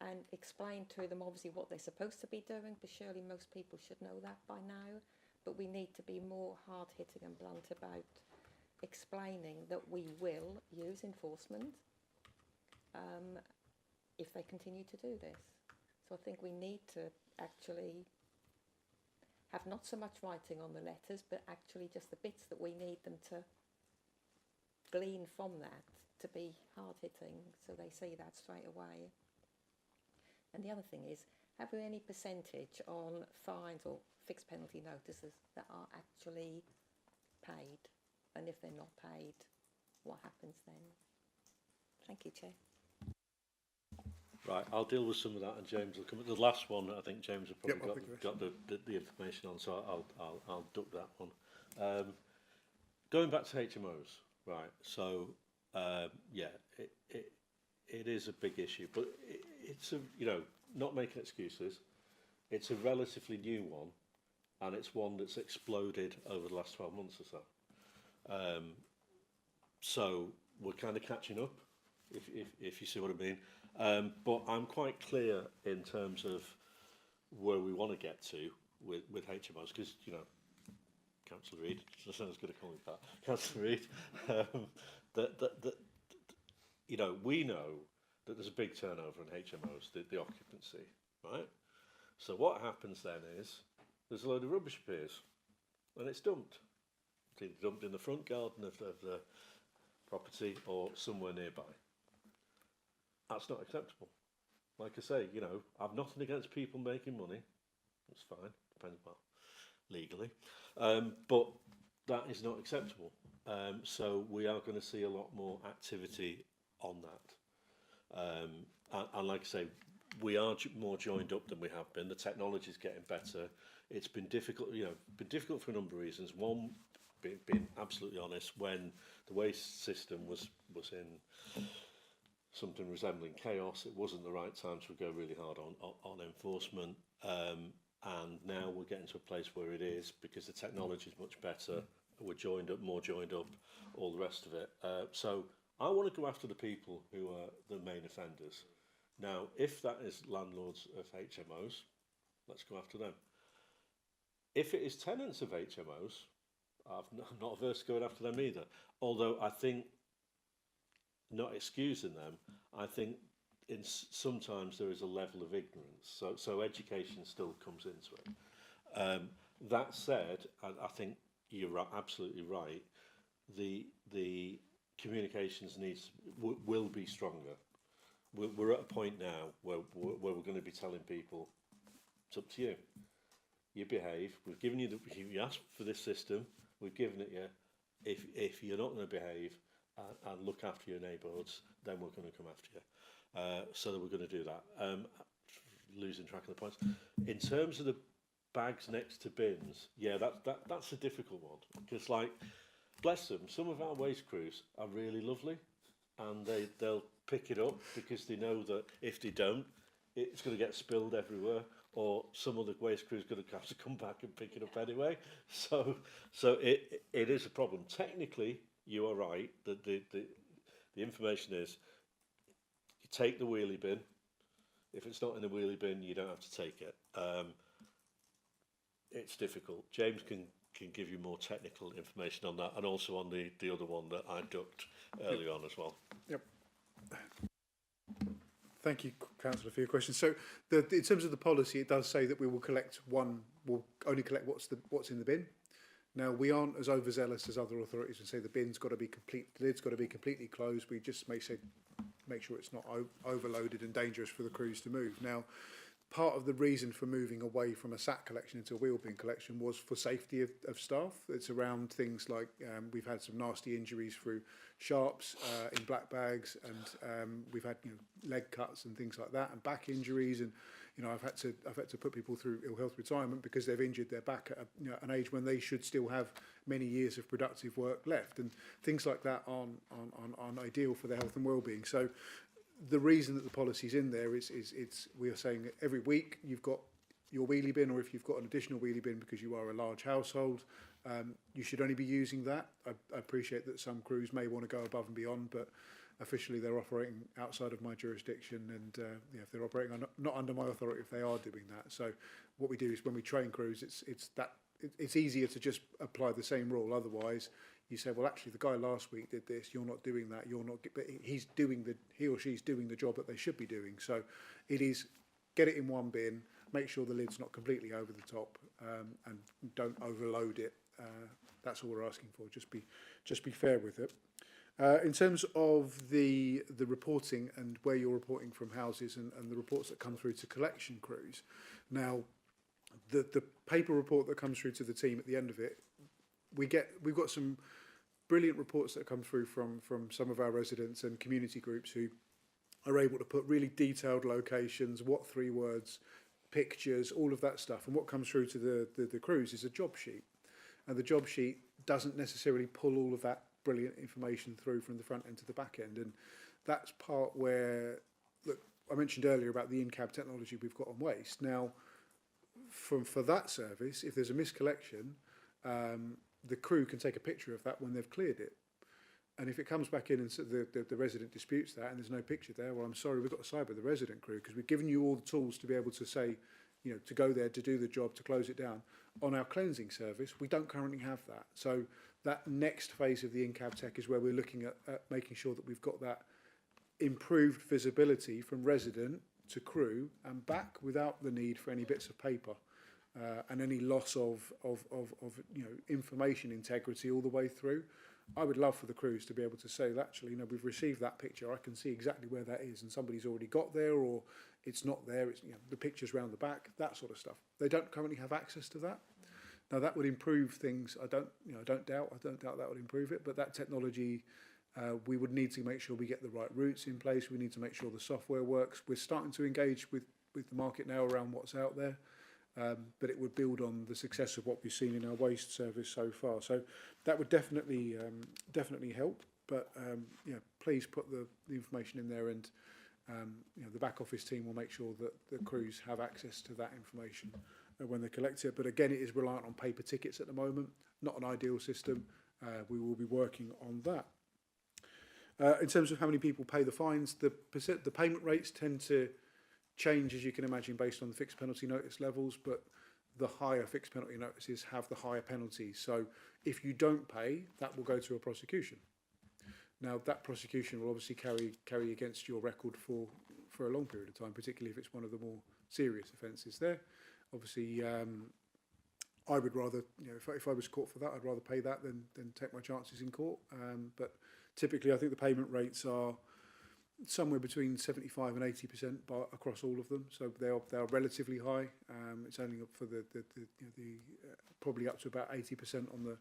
and explain to them obviously what they're supposed to be doing, but surely most people should know that by now. But we need to be more hard-hitting and blunt about explaining that we will use enforcement if they continue to do this. So I think we need to actually have not so much writing on the letters, but actually just the bits that we need them to glean from that to be hard-hitting so they see that straight away. And the other thing is, have we any percentage on fines or fixed penalty notices that are actually paid? And if they're not paid, what happens then? Thank you, Chair. Right, I'll deal with some of that, and James will come. The last one, I think James has probably got the information on, so I'll duck that one. Going back to HMOs, right? So yeah, it is a big issue, but it's not making excuses. It's a relatively new one, and it's one that's exploded over the last 12 months or so. So we're kind of catching up, if you see what I mean. But I'm quite clear in terms of where we want to get to with HMOs, because, Councillor Reid, I was going to call him that, Councillor Reid, we know that there's a big turnover in HMOs, the occupancy, right? So what happens then is there's a load of rubbish appears, and it's dumped. It's either dumped in the front garden of the property or somewhere nearby. That's not acceptable. Like I say, I've nothing against people making money. That's fine, depends on legally. But that is not acceptable. So we are going to see a lot more activity on that. And like I say, we are more joined up than we have been. The technology is getting better. It's been difficult, been difficult for a number of reasons. One, being absolutely honest, when the waste system was in something resembling chaos, it wasn't the right time to go really hard on enforcement. And now we're getting to a place where it is, because the technology is much better. We're joined up, more joined up, all the rest of it. So I want to go after the people who are the main offenders. Now, if that is landlords of HMOs, let's go after them. If it is tenants of HMOs, I'm not averse to going after them either. Although I think, not excusing them, I think sometimes there is a level of ignorance. So education still comes into it. That said, I think you're absolutely right. The communications will be stronger. We're at a point now where we're going to be telling people, it's up to you. You behave. We've given you you asked for this system. We've given it you. If you're not going to behave and look after your neighbourhoods, then we're going to come after you. So that we're going to do that. Losing track of the points. In terms of the bags next to bins, yeah, that's a difficult one, because, like, bless them, some of our waste crews are really lovely, and they'll pick it up because they know that if they don't, it's going to get spilled everywhere, or some other waste crew is going to have to come back and pick it up anyway. So it is a problem. Technically, you are right that the information is take the wheelie bin. If it's not in the wheelie bin, you don't have to take it. It's difficult. James can give you more technical information on that, and also on the other one that I ducked earlier on as well. Yep. Thank you, Councillor, for your question. So, in terms of the policy, it does say that we will collect we'll only collect what's in the bin. Now, we aren't as overzealous as other authorities and say the bin's got to be complete, the lid's got to be completely closed. We just make sure it's not overloaded and dangerous for the crews to move. Now, part of the reason for moving away from a sack collection into a wheel bin collection was for safety of staff. It's around things like we've had some nasty injuries through sharps in black bags, and we've had leg cuts and things like that, and back injuries, and I've had to put people through ill health retirement because they've injured their back at an age when they should still have many years of productive work left, and things like that aren't ideal for their health and well-being. So the reason that the policy's in there is we are saying that every week you've got your wheelie bin, or if you've got an additional wheelie bin because you are a large household, you should only be using that. I appreciate that some crews may want to go above and beyond, but officially they're operating outside of my jurisdiction, and if they're operating not under my authority, if they are doing that. So what we do is when we train crews, it's easier to just apply the same rule. Otherwise, you say, well, actually, the guy last week did this. You're not doing that. But he or she's doing the job that they should be doing. So it is get it in one bin, make sure the lid's not completely over the top, and don't overload it. That's all we're asking for. Just be fair with it. In terms of the reporting and where you're reporting from houses and the reports that come through to collection crews, now the paper report that comes through to the team at the end of it, we've got some brilliant reports that come through from some of our residents and community groups who are able to put really detailed locations, what 3 words, pictures, all of that stuff. And what comes through to the crews is a job sheet. And the job sheet doesn't necessarily pull all of that brilliant information through from the front end to the back end. And that's part where, look, I mentioned earlier about the in-cab technology we've got on waste. Now, for that service, if there's a miscollection, the crew can take a picture of that when they've cleared it. And if it comes back in and the resident disputes that and there's no picture there, well, I'm sorry, we've got to side with the resident crew because we've given you all the tools to be able to say, to go there, to do the job, to close it down. On our cleansing service, we don't currently have that. So that next phase of the in-cab tech is where we're looking at making sure that we've got that improved visibility from resident to crew and back without the need for any bits of paper. And any loss of information integrity all the way through. I would love for the crews to be able to say, well, actually, we've received that picture. I can see exactly where that is, and somebody's already got there, or it's not there. It's the pictures round the back, that sort of stuff. They don't currently have access to that. Now that would improve things. I don't doubt that would improve it. But that technology, we would need to make sure we get the right routes in place. We need to make sure the software works. We're starting to engage with the market now around what's out there. But it would build on the success of what we've seen in our waste service so far. So that would definitely help. But please put the information in there, and the back office team will make sure that the crews have access to that information when they collect it. But again, it is reliant on paper tickets at the moment, not an ideal system. We will be working on that. In terms of how many people pay the fines, the payment rates tend to change, as you can imagine, based on the fixed penalty notice levels, but the higher fixed penalty notices have the higher penalties. So if you don't pay, that will go to a prosecution. Now that prosecution will obviously carry against your record for a long period of time, particularly if it's one of the more serious offences there. Obviously, I would rather, if I was caught for that, I'd rather pay that than take my chances in court. But typically I think the payment rates are somewhere between 75 and 80% across all of them, so they are relatively high. It's only up for the probably up to about 80% on the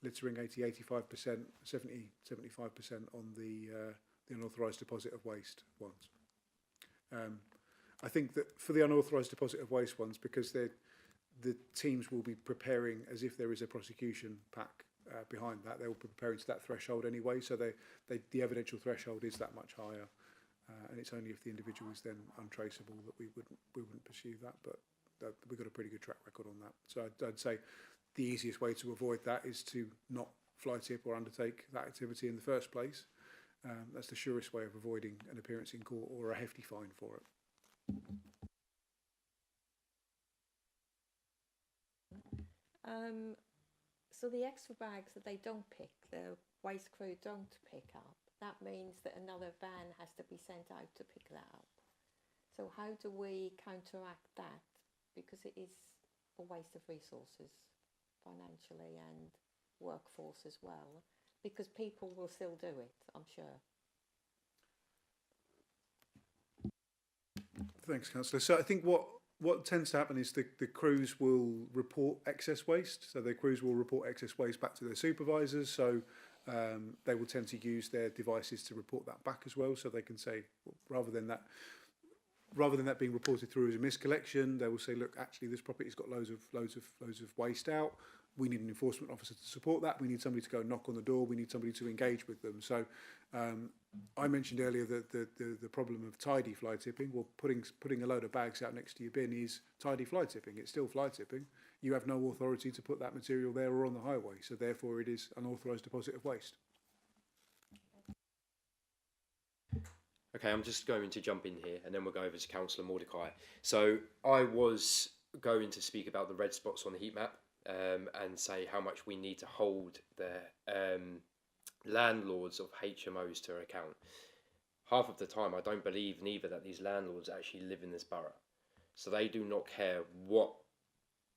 littering, 85%, 75% on the unauthorised deposit of waste ones. I think that for the unauthorised deposit of waste ones, because the teams will be preparing as if there is a prosecution pack behind that, they will be preparing to that threshold anyway, so the evidential threshold is that much higher, and it's only if the individual is then untraceable that we wouldn't pursue that, but we've got a pretty good track record on that. So I'd say the easiest way to avoid that is to not fly tip or undertake that activity in the first place, That's the surest way of avoiding an appearance in court or a hefty fine for it. So the extra bags that they don't pick, the waste crew don't pick up, that means that another van has to be sent out to pick that up. So how do we counteract that? Because it is a waste of resources, financially and workforce as well, because people will still do it, I'm sure. Thanks, Councillor. So I think what tends to happen is the crews will report excess waste. So the crews will report excess waste back to their supervisors. So they will tend to use their devices to report that back as well. So they can say, well, rather than that being reported through as a miscollection, they will say, look, actually this property's got loads of waste out. We need an enforcement officer to support that. We need somebody to go knock on the door. We need somebody to engage with them. So I mentioned earlier that the problem of tidy fly tipping. Well, putting a load of bags out next to your bin is tidy fly tipping. It's still fly tipping. You have no authority to put that material there or on the highway. So therefore, it is unauthorised deposit of waste. Okay, I'm just going to jump in here and then we'll go over to Councillor Mordecai. So I was going to speak about the red spots on the heat map and say how much we need to hold the landlords of HMOs to account. Half of the time I don't believe neither that these landlords actually live in this borough. So they do not care what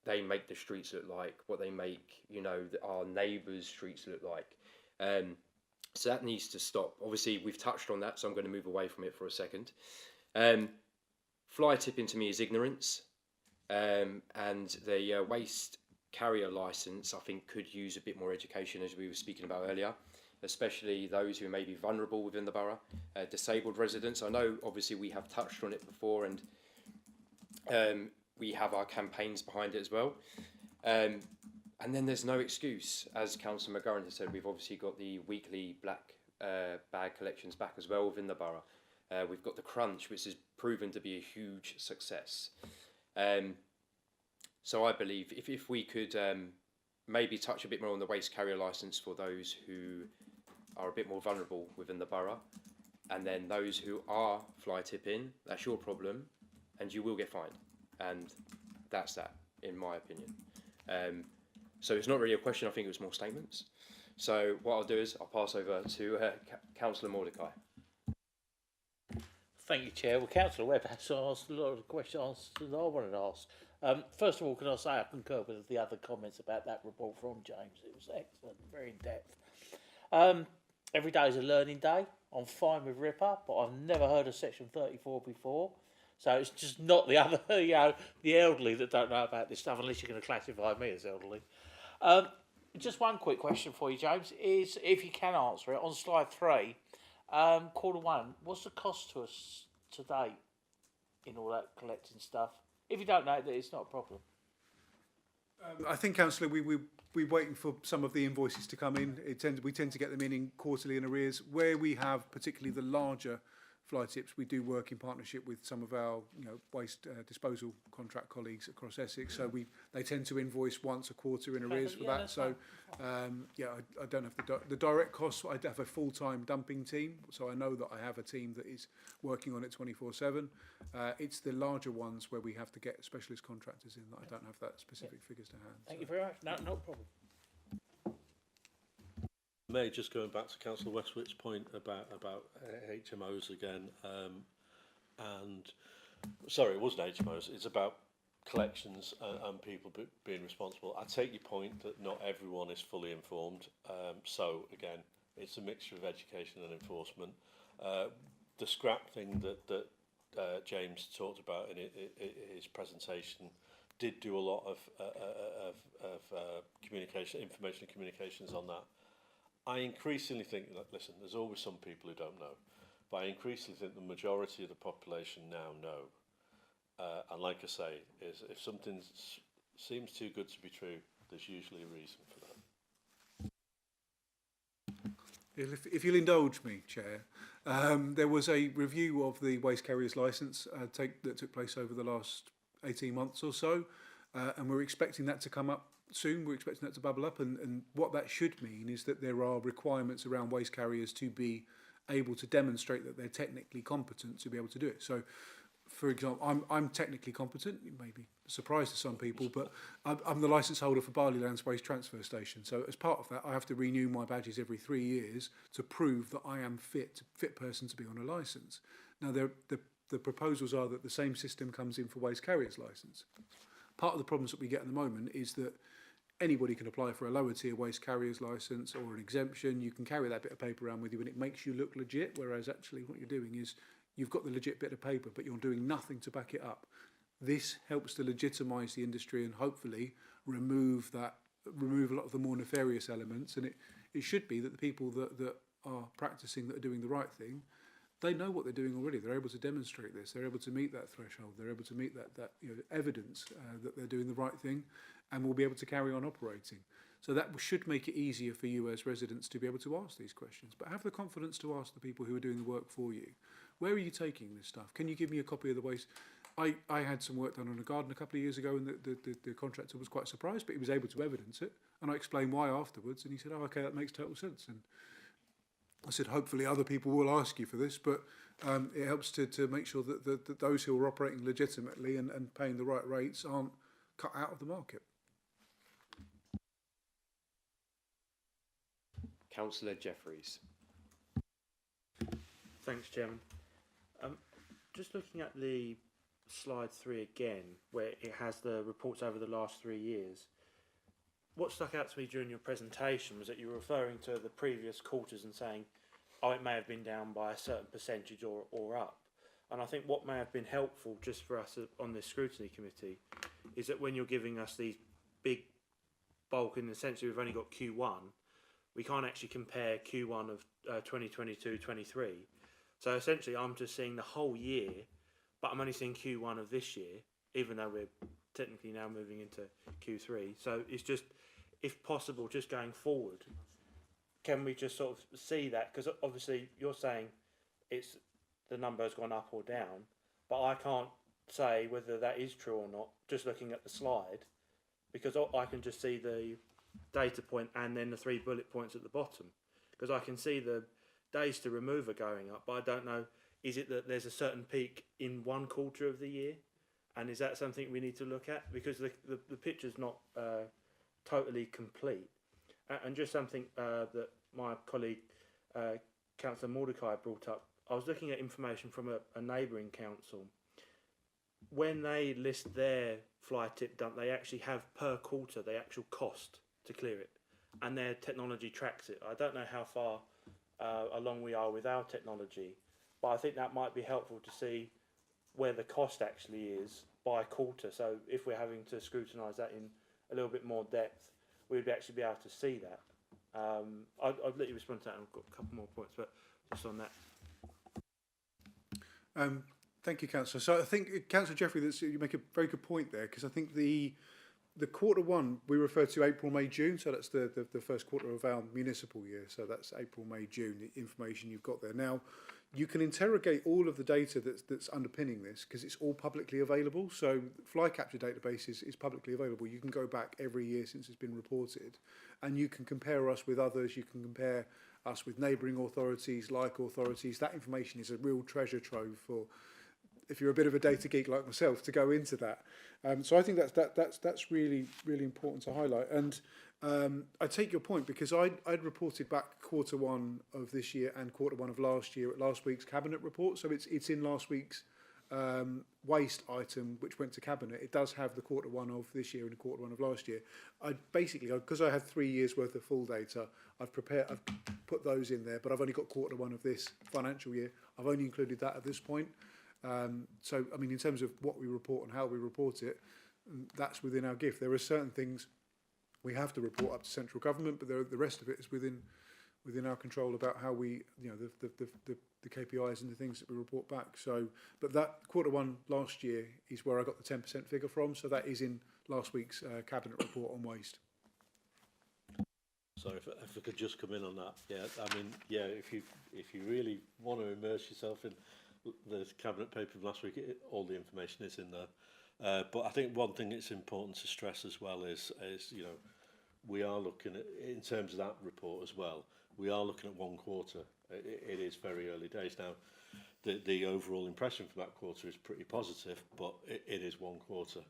they make the streets look like, what they make, you know, our neighbours' streets look like. So that needs to stop. Obviously, we've touched on that, so I'm going to move away from it for a second. Fly tipping to me is ignorance, and the waste carrier licence, I think, could use a bit more education, as we were speaking about earlier, especially those who may be vulnerable within the borough, disabled residents. I know, obviously, we have touched on it before, and we have our campaigns behind it as well. And then there's no excuse. As Councillor McGurran has said, we've obviously got the weekly black bag collections back as well within the borough. We've got the crunch, which has proven to be a huge success. So I believe if we could maybe touch a bit more on the waste carrier licence for those who are a bit more vulnerable within the borough, and then those who are fly tipping, that's your problem, and you will get fined. And that's that, in my opinion. So it's not really a question, I think it was more statements. So what I'll do is I'll pass over to Councillor Mordecai. Thank you, Chair. Well, Councillor Webb has asked a lot of the questions that I wanted to ask. First of all, can I say I concur with the other comments about that report from James. It was excellent, very in-depth. Every day is a learning day. I'm fine with Ripper, but I've never heard of Section 34 before. So it's just not the other, you know, the elderly that don't know about this stuff, unless you're going to classify me as elderly. Just one quick question for you, James, is if you can answer it, on slide 3, quarter 1, what's the cost to us today in all that collecting stuff? If you don't know, it's not a problem. I think, Councillor, we're waiting for some of the invoices to come in. We tend to get them in quarterly in arrears. Where we have particularly the larger fly tips, we do work in partnership with some of our waste disposal contract colleagues across Essex. So they tend to invoice once a quarter in arrears for that. So I don't have the direct costs. I have a full-time dumping team, so I know that I have a team that is working on it 24/7. It's the larger ones where we have to get specialist contractors in that I don't have that specific figures to hand. Thank you very much. No problem. May, just going back to Councillor Westwick's point about HMOs again, and sorry, it wasn't HMOs. It's about collections and people being responsible. I take your point that not everyone is fully informed. So again, it's a mixture of education and enforcement. The scrap thing that James talked about in his presentation did do a lot of communication, information and communications on that. I increasingly think that, listen, there's always some people who don't know, but I increasingly think the majority of the population now know. And like I say, if something seems too good to be true, there's usually a reason for that. If you'll indulge me, Chair, there was a review of the waste carriers licence that took place over the last 18 months or so, and we're expecting that to come up soon. We're expecting that to bubble up, and what that should mean is that there are requirements around waste carriers to be able to demonstrate that they're technically competent to be able to do it. So, for example, I'm technically competent. It may be a surprise to some people, but I'm the licence holder for Barleylands Waste Transfer Station. So as part of that, I have to renew my badges every 3 years to prove that I am fit person to be on a licence. Now, the proposals are that the same system comes in for waste carriers licence. Part of the problems that we get at the moment is that anybody can apply for a lower tier waste carriers licence or an exemption. You can carry that bit of paper around with you and it makes you look legit, whereas actually what you're doing is you've got the legit bit of paper, but you're doing nothing to back it up. This helps to legitimise the industry and hopefully remove a lot of the more nefarious elements. And it should be that the people that are practising, that are doing the right thing, they know what they're doing already. They're able to demonstrate this. They're able to meet that threshold. They're able to meet that evidence that they're doing the right thing, and will be able to carry on operating. So that should make it easier for you as residents to be able to ask these questions. But have the confidence to ask the people who are doing the work for you. Where are you taking this stuff? Can you give me a copy of the waste? I had some work done on a garden a couple of years ago, and the contractor was quite surprised, but he was able to evidence it. And I explained why afterwards, and he said, "Oh, okay, that makes total sense." And I said, hopefully other people will ask you for this, but it helps to make sure that those who are operating legitimately and paying the right rates aren't cut out of the market. Councillor Jeffreys. Thanks, Chairman. Just looking at the slide 3 again, where it has the reports over the last 3 years, what stuck out to me during your presentation was that you were referring to the previous quarters and saying, oh, it may have been down by a certain percentage or up. And I think what may have been helpful just for us on this scrutiny committee is that when you're giving us these big bulk, and essentially we've only got Q1, we can't actually compare Q1 of 2022-23. So essentially I'm just seeing the whole year, but I'm only seeing Q1 of this year, even though we're technically now moving into Q3. So it's just, if possible, just going forward, can we just sort of see that? Because obviously you're saying the number has gone up or down, but I can't say whether that is true or not just looking at the slide, because I can just see the data point and then the 3 bullet points at the bottom, because I can see the days to remove are going up, but I don't know, is it that there's a certain peak in one quarter of the year, and is that something we need to look at, because the picture's not totally complete. And just something that my colleague Councillor Mordecai brought up, I was looking at information from a neighbouring council. When they list their fly tip dump, they actually have per quarter the actual cost to clear it, and their technology tracks it. I don't know how far along we are with our technology, but I think that might be helpful to see where the cost actually is by quarter. So if we're having to scrutinise that in a little bit more depth, we'd actually be able to see that. I'd let you respond to that, and I've got a couple more points, but just on that. Thank you, Councillor. So I think, Councillor Jeffrey, you make a very good point there, because I think the quarter one, we refer to April, May, June, so that's the first quarter of our municipal year. So that's April, May, June, the information you've got there. Now, you can interrogate all of the data that's underpinning this, because it's all publicly available. So fly capture database is publicly available. You can go back every year since it's been reported, and you can compare us with others. You can compare us with neighbouring authorities, like authorities. That information is a real treasure trove for, if you're a bit of a data geek like myself, to go into that. So I think that's really, really important to highlight. And I take your point, because I'd reported back quarter one of this year and quarter one of last year at last week's cabinet report. So it's in last week's waste item, which went to cabinet. It does have the quarter one of this year and the quarter one of last year. I basically, because I had 3 years worth of full data, I've put those in there, but I've only got quarter one of this financial year. I've only included that at this point. So, I mean, in terms of what we report and how we report it, that's within our gift. There are certain things we have to report up to central government, but the rest of it is within our control about how we, the KPIs and the things that we report back. So, but that quarter one last year is where I got the 10% figure from. So that is in last week's cabinet report on waste. Sorry, if I could just come in on that. Yeah, I mean, yeah, if you really want to immerse yourself in the cabinet paper from last week, all the information is in there. But I think one thing it's important to stress as well is we are looking at, in terms of that report as well, we are looking at 1 quarter, It is very early days now. The overall impression from that quarter is pretty positive, but it is one quarter.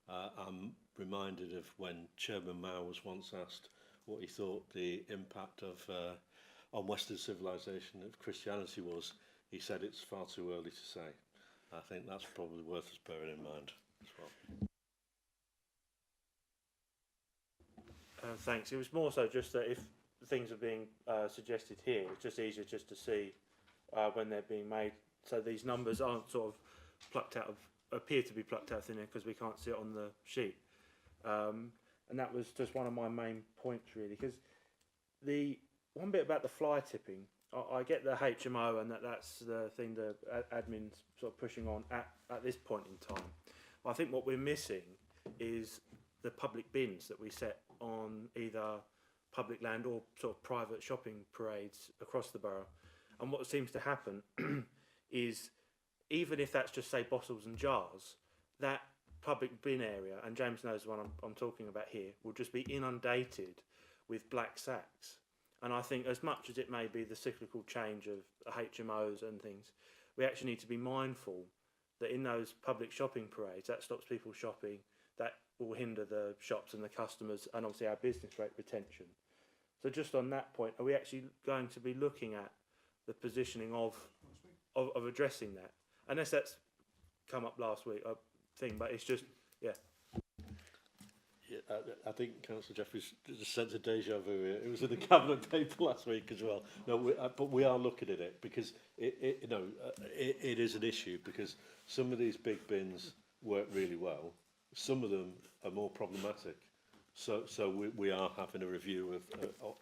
I'm reminded of when Chairman Mao was once asked what he thought the impact of on Western civilization of Christianity was. He said it's far too early to say. I think that's probably worth us bearing in mind as well. Thanks. It was more so just that if things are being suggested here, it's just easier just to see when they're being made. So these numbers aren't sort of plucked out of, appear to be plucked out of thin air because we can't see it on the sheet. And that was just one of my main points really, because the one bit about the fly tipping, I get the HMO and that's the thing the admin's sort of pushing on at this point in time. I think what we're missing is the public bins that we set on either public land or sort of private shopping parades across the borough. And what seems to happen is, even if that's just say bottles and jars, that public bin area, and James knows the one I'm talking about here, will just be inundated with black sacks. And I think as much as it may be the cyclical change of HMOs and things, we actually need to be mindful that in those public shopping parades, that stops people shopping, that will hinder the shops and the customers and obviously our business rate retention. So just on that point, are we actually going to be looking at the positioning of addressing that? Unless that's come up last week, I think, but it's just, yeah. Yeah, I think Councillor Jeffries just sent a deja vu here. It was in the cabinet paper last week as well. No, but we are looking at it because it is an issue, because some of these big bins work really well. Some of them are more problematic. So we are having a review of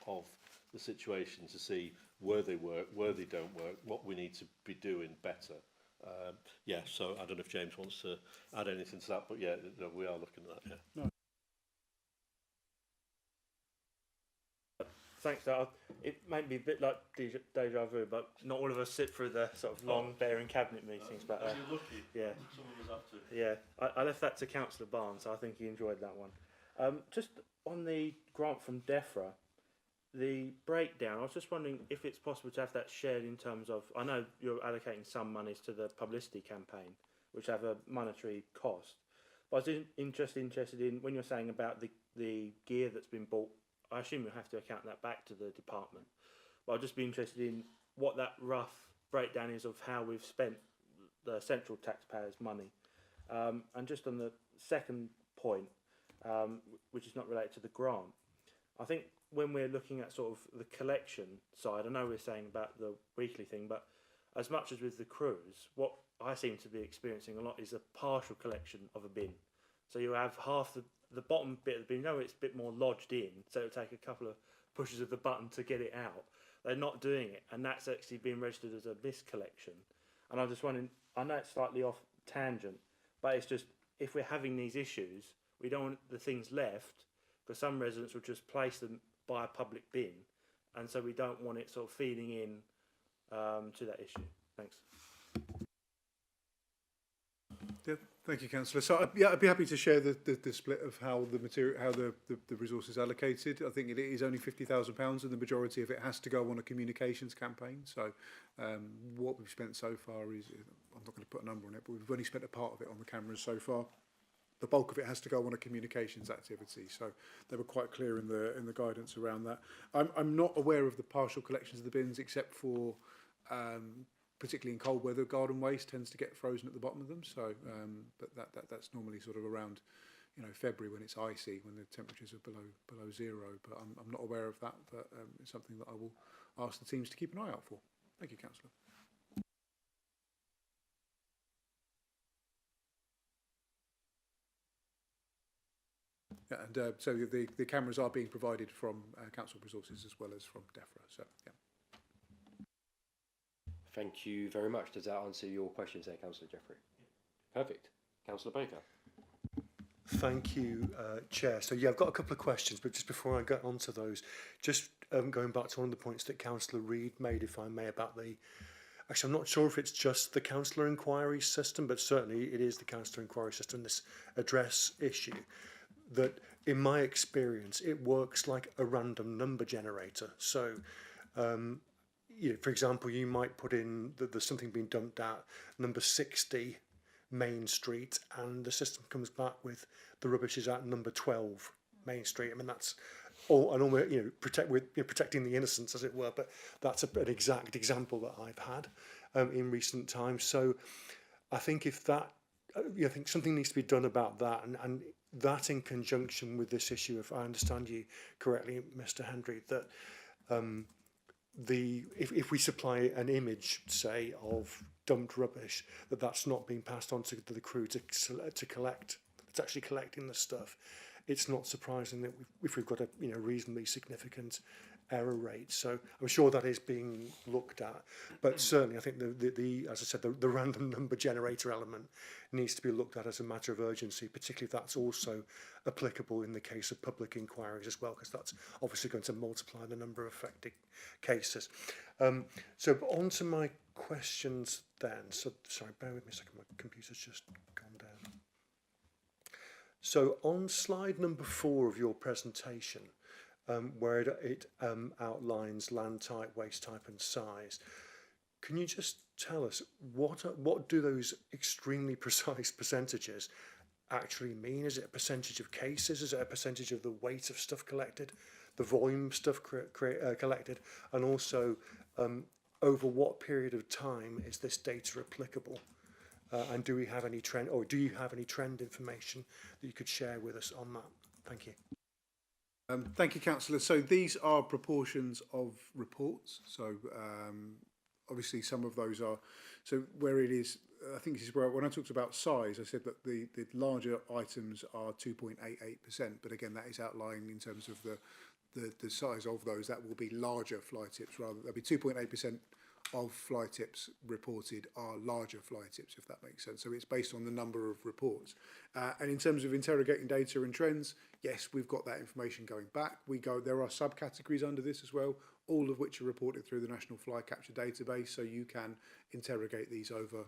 the situation to see where they work, where they don't work, what we need to be doing better. Yeah, so I don't know if James wants to add anything to that, but yeah, no, we are looking at that, yeah. No. Thanks, Dad. It may be a bit like deja vu, but not all of us sit through the sort of long bearing cabinet meetings. But You're lucky. Yeah, Some of us have to. yeah. I left that to Councillor Barnes, so I think he enjoyed that one. Just on the grant from DEFRA, the breakdown, I was just wondering if it's possible to have that shared in terms of, I know you're allocating some monies to the publicity campaign, which have a monetary cost. But I was interested in, when you're saying about the gear that's been bought, I assume you'll have to account that back to the department. But I'd just be interested in what that rough breakdown is of how we've spent the central taxpayers' money. And just on the second point, which is not related to the grant, I think when we're looking at sort of the collection side, I know we're saying about the weekly thing, but as much as with the cruise, what I seem to be experiencing a lot is a partial collection of a bin. So you have half the bottom bit of the bin, you know, it's a bit more lodged in, so it'll take a couple of pushes of the button to get it out. They're not doing it, and that's actually being registered as a miscollection. And I'm just wondering, I know it's slightly off tangent, but it's just, if we're having these issues, we don't want the things left, because some residents will just place them by a public bin, and so we don't want it sort of feeding in to that issue. Thanks. Yeah, thank you, Councillor. So, yeah, I'd be happy to share the split of how the material, how the resource is allocated. I think it is only £50,000, and the majority of it has to go on a communications campaign. So, what we've spent so far is, I'm not going to put a number on it, but we've only spent a part of it on the cameras so far. The bulk of it has to go on a communications activity. So they were quite clear in the guidance around that. I'm not aware of the partial collections of the bins, except for particularly in cold weather, garden waste tends to get frozen at the bottom of them. So, but that's normally sort of around, February when it's icy, when the temperatures are below zero. But I'm not aware of that. But it's something that I will ask the teams to keep an eye out for. Thank you, Councillor. Yeah, and so the cameras are being provided from council resources as well as from DEFRA. So, yeah. Thank you very much. Does that answer your questions there, Councillor Jeffrey? Perfect. Councillor Baker. Thank you, Chair. So, yeah, I've got a couple of questions, but just before I get on to those, just going back to one of the points that Councillor Reid made, if I may, about the... Actually, I'm not sure if it's just the councillor inquiry system, but certainly it is the councillor inquiry system, this address issue, that in my experience, it works like a random number generator. So, for example, you might put in that there's something being dumped at number 60 Main Street, and the system comes back with the rubbish is at number 12 Main Street. I mean, that's all, and almost, protecting the innocents, as it were. But that's an exact example that I've had in recent times. So I think if that, I think something needs to be done about that, and that in conjunction with this issue, if I understand you correctly, Mr. Hendry, that if we supply an image, say, of dumped rubbish, that's not being passed on to the crew to collect, it's actually collecting the stuff. It's not surprising that if we've got a reasonably significant error rate. So I'm sure that is being looked at, but certainly I think the as I said, the random number generator element needs to be looked at as a matter of urgency, particularly if that's also applicable in the case of public inquiries as well, because that's obviously going to multiply the number of affected cases. So on to my questions then. So sorry, bear with me a second, my computer's just gone down. So on slide number 4 of your presentation, where it outlines land type, waste type and size, can you just tell us what do those extremely precise percentages actually mean? Is it a percentage of cases? Is it a percentage of the weight of stuff collected, the volume of stuff collected, and also over what period of time is this data applicable? And do we have any trend, or do you have any trend information that you could share with us on that? Thank you. Thank you, Councillor. So these are proportions of reports. So obviously some of those are, so where it is, I think this is where, when I talked about size, I said that the larger items are 2.88%, but again, that is outlying in terms of the size of those. That will be larger fly tips rather. There'll be 2.8% of fly tips reported are larger fly tips, if that makes sense. So it's based on the number of reports. And in terms of interrogating data and trends, yes, we've got that information going back. There are subcategories under this as well, all of which are reported through the National Fly Capture Database, so you can interrogate these over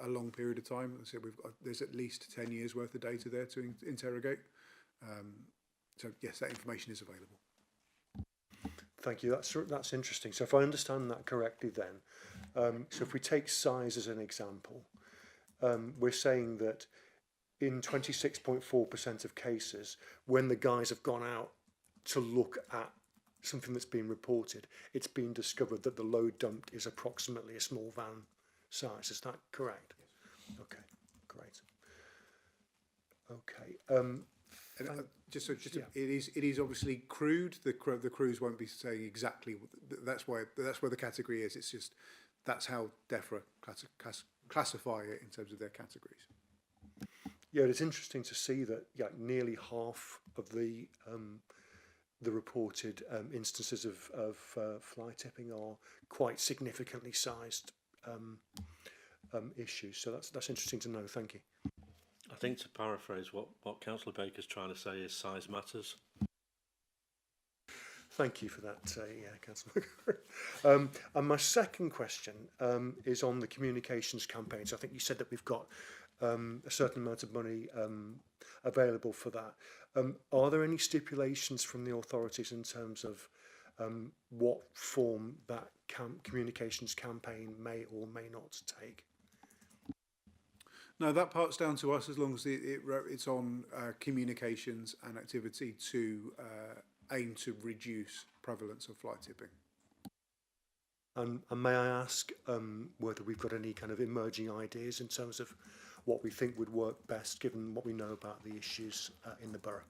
a long period of time. So there's at least 10 years worth of data there to interrogate. So yes, that information is available. Thank you. That's interesting. So if I understand that correctly then, so if we take size as an example, we're saying that in 26.4% of cases, when the guys have gone out to look at something that's been reported, it's been discovered that the load dumped is approximately a small van size. Is that correct? Yes. Okay, great. Okay. It is obviously crude. The crews won't be saying exactly. That's where the category is. It's just that's how DEFRA classify it in terms of their categories. Yeah, it's interesting to see that nearly half of the reported instances of fly tipping are quite significantly sized issues. So that's interesting to know. Thank you. I think to paraphrase what Councillor Baker's trying to say is size matters. Thank you for that, Councillor. And my second question is on the communications campaign. So I think you said that we've got a certain amount of money available for that. Are there any stipulations from the authorities in terms of what form that communications campaign may or may not take? No, that part's down to us as long as it's on communications and activity to aim to reduce prevalence of fly tipping. And may I ask whether we've got any kind of emerging ideas in terms of what we think would work best given what we know about the issues in the borough?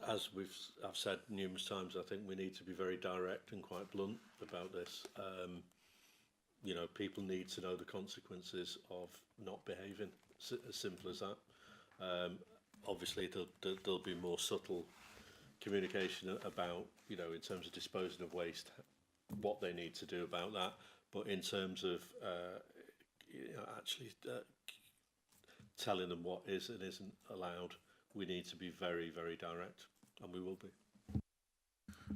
As I've said numerous times, I think we need to be very direct and quite blunt about this. People need to know the consequences of not behaving, as simple as that. Obviously, there'll be more subtle communication about, in terms of disposing of waste, what they need to do about that. But in terms of actually telling them what is and isn't allowed, we need to be very, very direct, and we will be.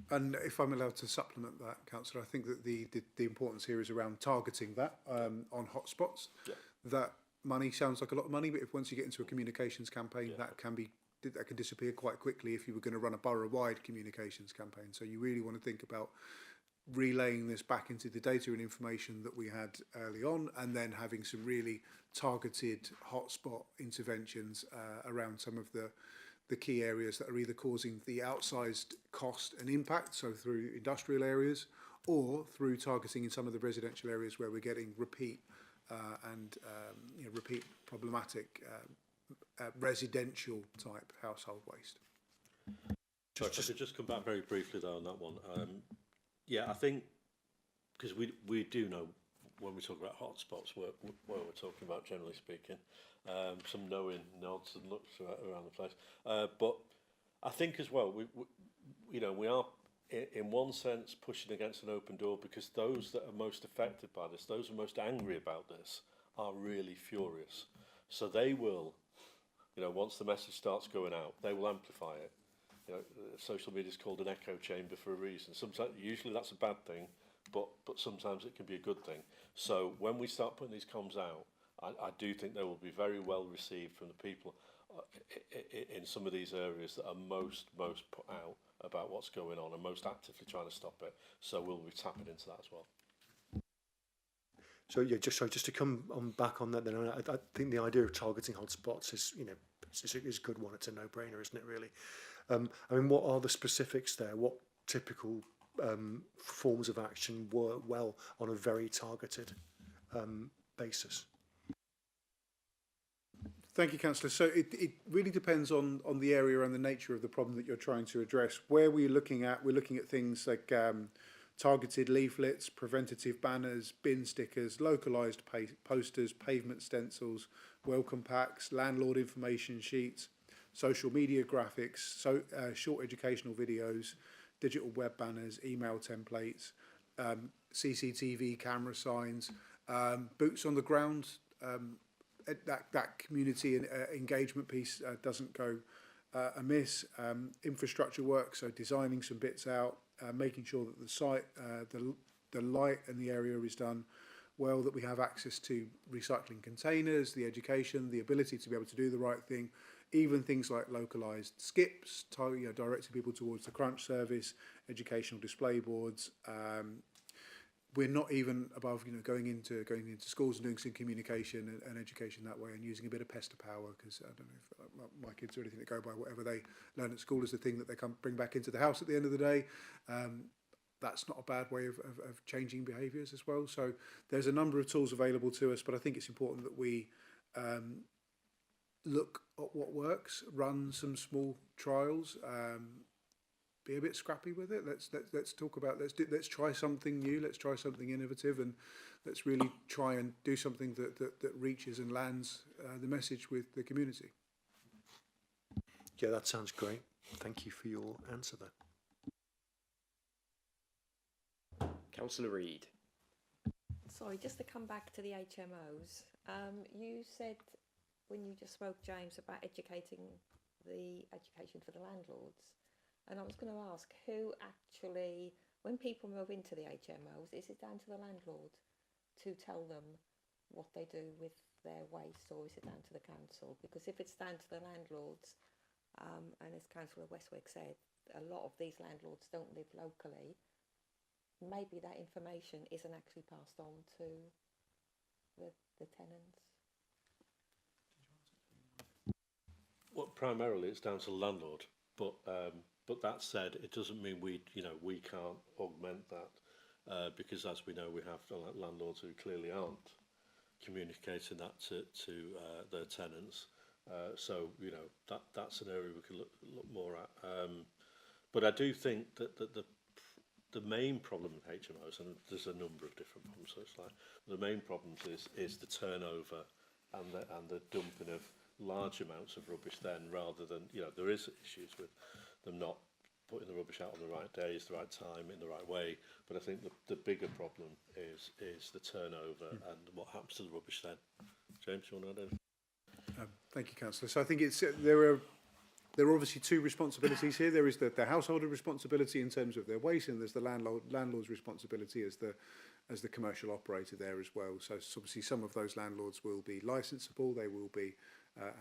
And if I'm allowed to supplement that, Councillor, I think that the importance here is around targeting that on hotspots. Yeah. That money sounds like a lot of money, but if once you get into a communications campaign, that can be that can disappear quite quickly if you were going to run a borough-wide communications campaign. So you really want to think about relaying this back into the data and information that we had early on, and then having some really targeted hotspot interventions around some of the key areas that are either causing the outsized cost and impact, so through industrial areas, or through targeting in some of the residential areas where we're getting repeat repeat problematic residential type household waste. Sorry, if I could just come back very briefly though on that one. Yeah, I think because we do know when we talk about hotspots where we're talking about, generally speaking. Some knowing nods and looks around the place, but I think as well we are in one sense pushing against an open door, because those that are most affected by this, those who are most angry about this, are really furious. So they will, once the message starts going out, they will amplify it. Social media is called an echo chamber for a reason. Sometimes, usually that's a bad thing, but sometimes it can be a good thing. So when we start putting these comms out, I do think they will be very well received from the people in some of these areas that are most put out about what's going on and most actively trying to stop it. So we'll be tapping into that as well. So yeah, just to come on back on that, then I think the idea of targeting hotspots is is a good one. It's a no-brainer, isn't it? Really. I mean, what are the specifics there? What typical forms of action work well on a very targeted basis? Thank you, Councillor. So it really depends on the area and the nature of the problem that you're trying to address. Where we're looking at things like targeted leaflets, preventative banners, bin stickers, localised posters, pavement stencils, welcome packs, landlord information sheets, social media graphics, short educational videos, digital web banners, email templates, CCTV camera signs, boots on the ground. That community engagement piece doesn't go amiss. Infrastructure work, so designing some bits out, making sure that the site, the light in the area is done well, that we have access to recycling containers, the education, the ability to be able to do the right thing, even things like localised skips, directing people towards the crunch service, educational display boards. We're not even above, going into schools and doing some communication and education that way, and using a bit of pester power, because I don't know if my kids or anything that go by whatever they learn at school is the thing that they bring back into the house at the end of the day. That's not a bad way of changing behaviours as well. So there's a number of tools available to us, but I think it's important that we look at what works, run some small trials. Be a bit scrappy with it. Let's talk about let's try something new. Let's try something innovative, and let's really try and do something that reaches and lands the message with the community. Yeah, that sounds great. Thank you for your answer there. Councillor Reid. Sorry, just to come back to the HMOs. You said when you just spoke, James, about education for the landlords. And I was going to ask, who actually, when people move into the HMOs, is it down to the landlord to tell them what they do with their waste, or is it down to the council? Because if it's down to the landlords, and as Councillor Westwick said, a lot of these landlords don't live locally, maybe that information isn't actually passed on to the tenants. Well, primarily it's down to the landlord, but that said, it doesn't mean we can't augment that, because as we know, we have landlords who clearly aren't communicating that to their tenants. So that's an area we can look more at. But I do think that the main problem with HMOs, and there's a number of different problems, so it's like the main problems is the turnover and the dumping of large amounts of rubbish then, rather than, there is issues with them not putting the rubbish out on the right days, the right time, in the right way, but I think the bigger problem is the turnover and what happens to the rubbish then. James, you want to add anything? Thank you, Councillor. So I think there are obviously two responsibilities here. There is the householder responsibility in terms of their waste, and there's the landlord's responsibility as the as the commercial operator there as well. So obviously some of those landlords will be licensable, they will be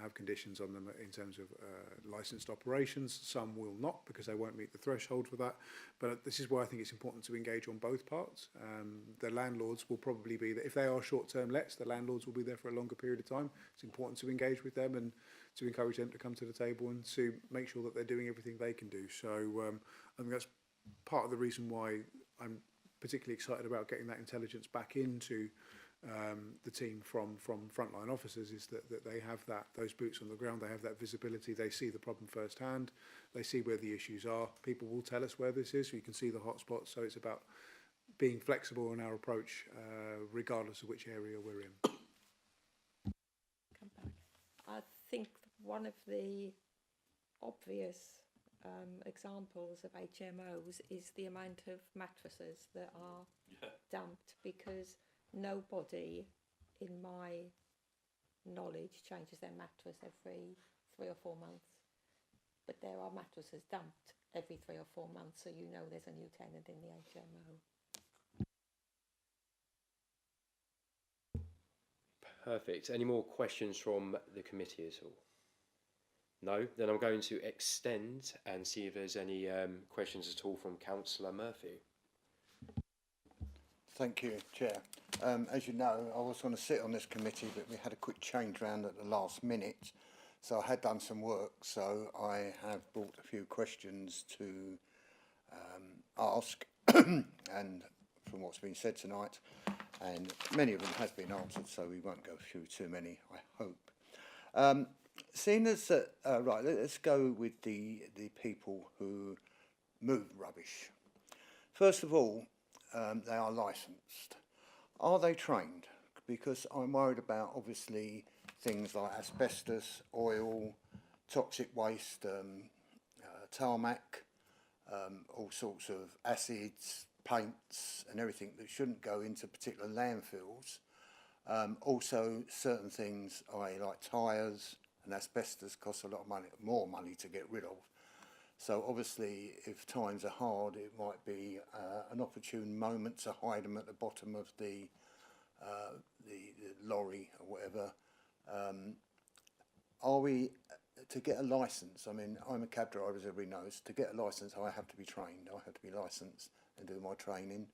have conditions on them in terms of licensed operations. Some will not because they won't meet the threshold for that. But this is why I think it's important to engage on both parts. The landlords will probably be, if they are short-term lets, the landlords will be there for a longer period of time. It's important to engage with them and to encourage them to come to the table and to make sure that they're doing everything they can do. So I think that's part of the reason why I'm particularly excited about getting that intelligence back into the team from frontline officers, is that they have those boots on the ground, they have that visibility, they see the problem firsthand, they see where the issues are. People will tell us where this is, so you can see the hotspots. So it's about being flexible in our approach, regardless of which area we're in. Come back. I think one of the obvious examples of HMOs is the amount of mattresses that are dumped, because nobody, in my knowledge, changes their mattress every 3 or 4 months. But there are mattresses dumped every 3 or 4 months, so you know there's a new tenant in the HMO. Perfect. Any more questions from the committee at all? No? Then I'm going to extend and see if there's any questions at all from Councillor Murphy. Thank you, Chair. As you know, I was going to sit on this committee, but we had a quick change round at the last minute. So I had done some work, so I have brought a few questions to ask, and from what's been said tonight, and many of them has been answered, so we won't go through too many, I hope. Seeing as that, right, let's go with the people who move rubbish. First of all, they are licensed. Are they trained? Because I'm worried about, obviously, things like asbestos, oil, toxic waste, tarmac, all sorts of acids, paints and everything that shouldn't go into particular landfills. Also, certain things, like tyres and asbestos, cost a lot of money, more money to get rid of. So obviously, if times are hard, it might be an opportune moment to hide them at the bottom of the lorry or whatever. Are we to get a licence? I mean, I'm a cab driver, as everybody knows. To get a licence, I have to be trained. I have to be licensed and do my training.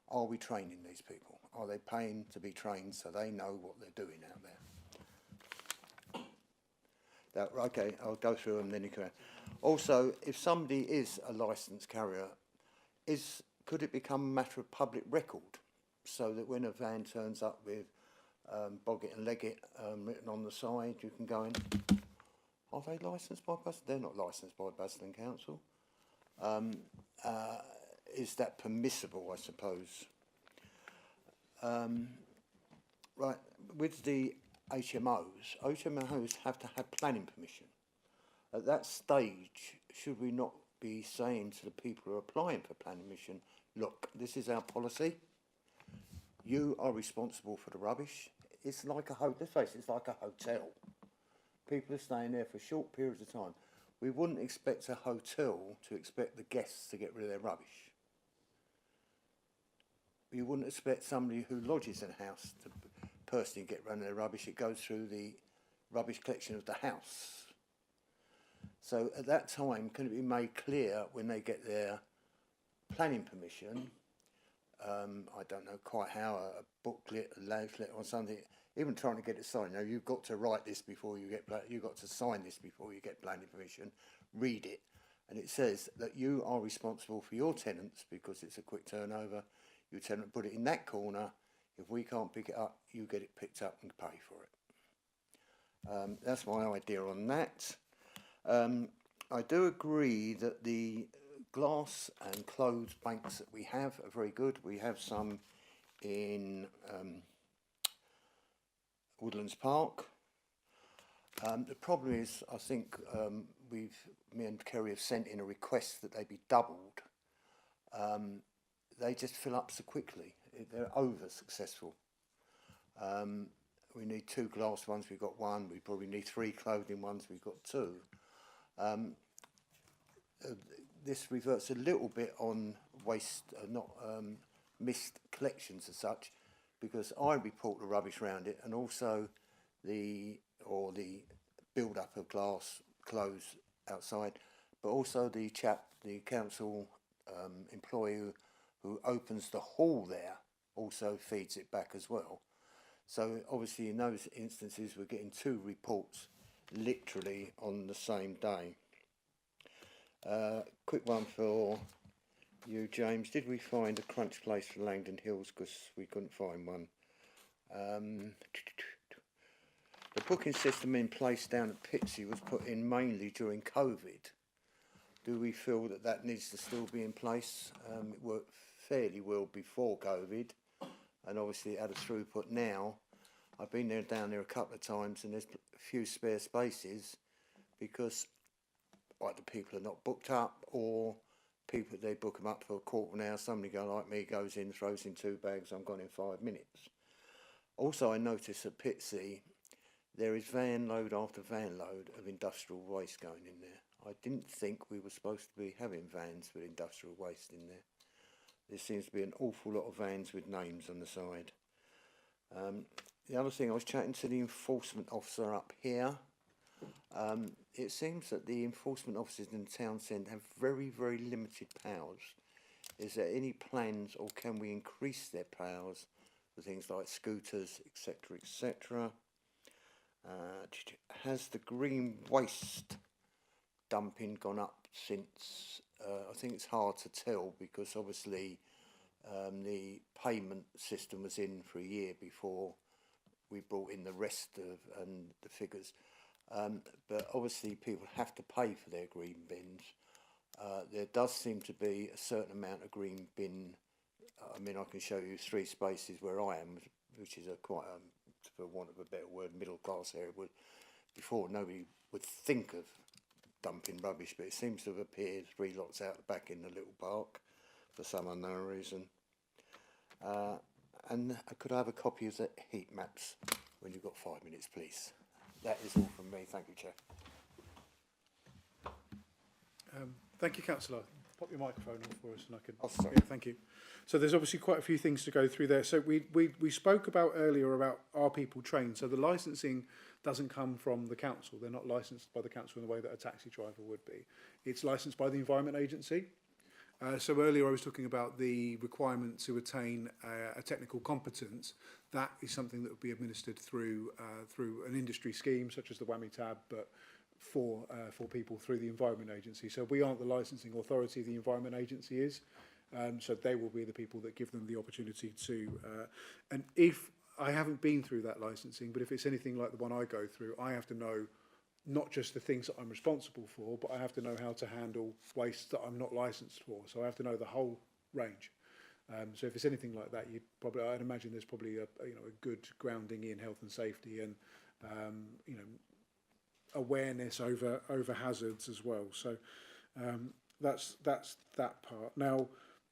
Are we training these people? Are they paying to be trained so they know what they're doing out there? Okay, I'll go through them, then you can. Also, if somebody is a licensed carrier, could it become a matter of public record, so that when a van turns up with Boggett and Leggett written on the side, you can go in, are they licensed by Basildon? They're not licensed by Basildon Council. Is that permissible, I suppose? Right, with the HMOs have to have planning permission. At that stage, should we not be saying to the people who are applying for planning permission, look, this is our policy, you are responsible for the rubbish. It's like let's face it, it's like a hotel. People are staying there for short periods of time. We wouldn't expect a hotel to expect the guests to get rid of their rubbish. You wouldn't expect somebody who lodges in a house to personally get rid of their rubbish. It goes through the rubbish collection of the house. So at that time, can it be made clear when they get their planning permission? I don't know quite how, a booklet, a leaflet or something, even trying to get it signed. Now, you've got to write this before you get, you've got to sign this before you get planning permission, read it. And it says that you are responsible for your tenants, because it's a quick turnover. Your tenant put it in that corner. If we can't pick it up, you get it picked up and pay for it. That's my idea on that. I do agree that the glass and clothes banks that we have are very good. We have some in Woodlands Park. The problem is, I think me and Kerry have sent in a request that they be doubled. They just fill up so quickly. They're over successful. We need 2 glass ones, we've got 1. We probably need 3 clothing ones, we've got 2. This reverts a little bit on waste, not missed collections as such, because I report the rubbish around it, and also the build up of glass clothes outside, but also the council employee who opens the hall there also feeds it back as well. So obviously in those instances we're getting 2 reports literally on the same day. Quick one for you, James. Did we find a crunch place for Langdon Hills? Because we couldn't find one. The booking system in place down at Pitsea was put in mainly during COVID. Do we feel that that needs to still be in place? It worked fairly well before COVID, and obviously it had a throughput now. I've been down there a couple of times, and there's a few spare spaces because either people are not booked up, or they book them up for a quarter of an hour. Somebody like me goes in, throws in 2 bags, I'm gone in 5 minutes. Also, I noticed at Pitsea there is van load after van load of industrial waste going in there. I didn't think we were supposed to be having vans with industrial waste in there. There seems to be an awful lot of vans with names on the side. The other thing, I was chatting to the enforcement officer up here. It seems that the enforcement officers in the town centre have very, very limited powers. Is there any plans, or can we increase their powers for things like scooters, etc., etc.? Has the green waste dumping gone up since? I think it's hard to tell, because obviously the payment system was in for a year before we brought in the rest of and the figures. But obviously people have to pay for their green bins. There does seem to be a certain amount of green bin. I mean, I can show you 3 spaces where I am, which is quite for want of a better word, middle class area. Before, nobody would think of dumping rubbish, but it seems to have appeared 3 lots out the back in the little park for some unknown reason. And could I have a copy of the heat maps when you've got 5 minutes, please? That is all from me. Thank you, Chair. Thank you, Councillor. Pop your microphone on for us, and I can. Oh, sorry. Yeah, thank you. So there's obviously quite a few things to go through there. So we spoke about earlier about are people trained. So the licensing doesn't come from the council. They're not licensed by the council in the way that a taxi driver would be. It's licensed by the Environment Agency. So earlier I was talking about the requirement to attain a technical competence. That is something that would be administered through an industry scheme such as the WAMI tab, but for people through the Environment Agency. So we aren't the licensing authority, the Environment Agency is. So they will be the people that give them the opportunity to. And if I haven't been through that licensing, but if it's anything like the one I go through, I have to know not just the things that I'm responsible for, but I have to know how to handle waste that I'm not licensed for. So I have to know the whole range. So if it's anything like that, I'd imagine there's probably a good grounding in health and safety and awareness over hazards as well. So that's that part. Now,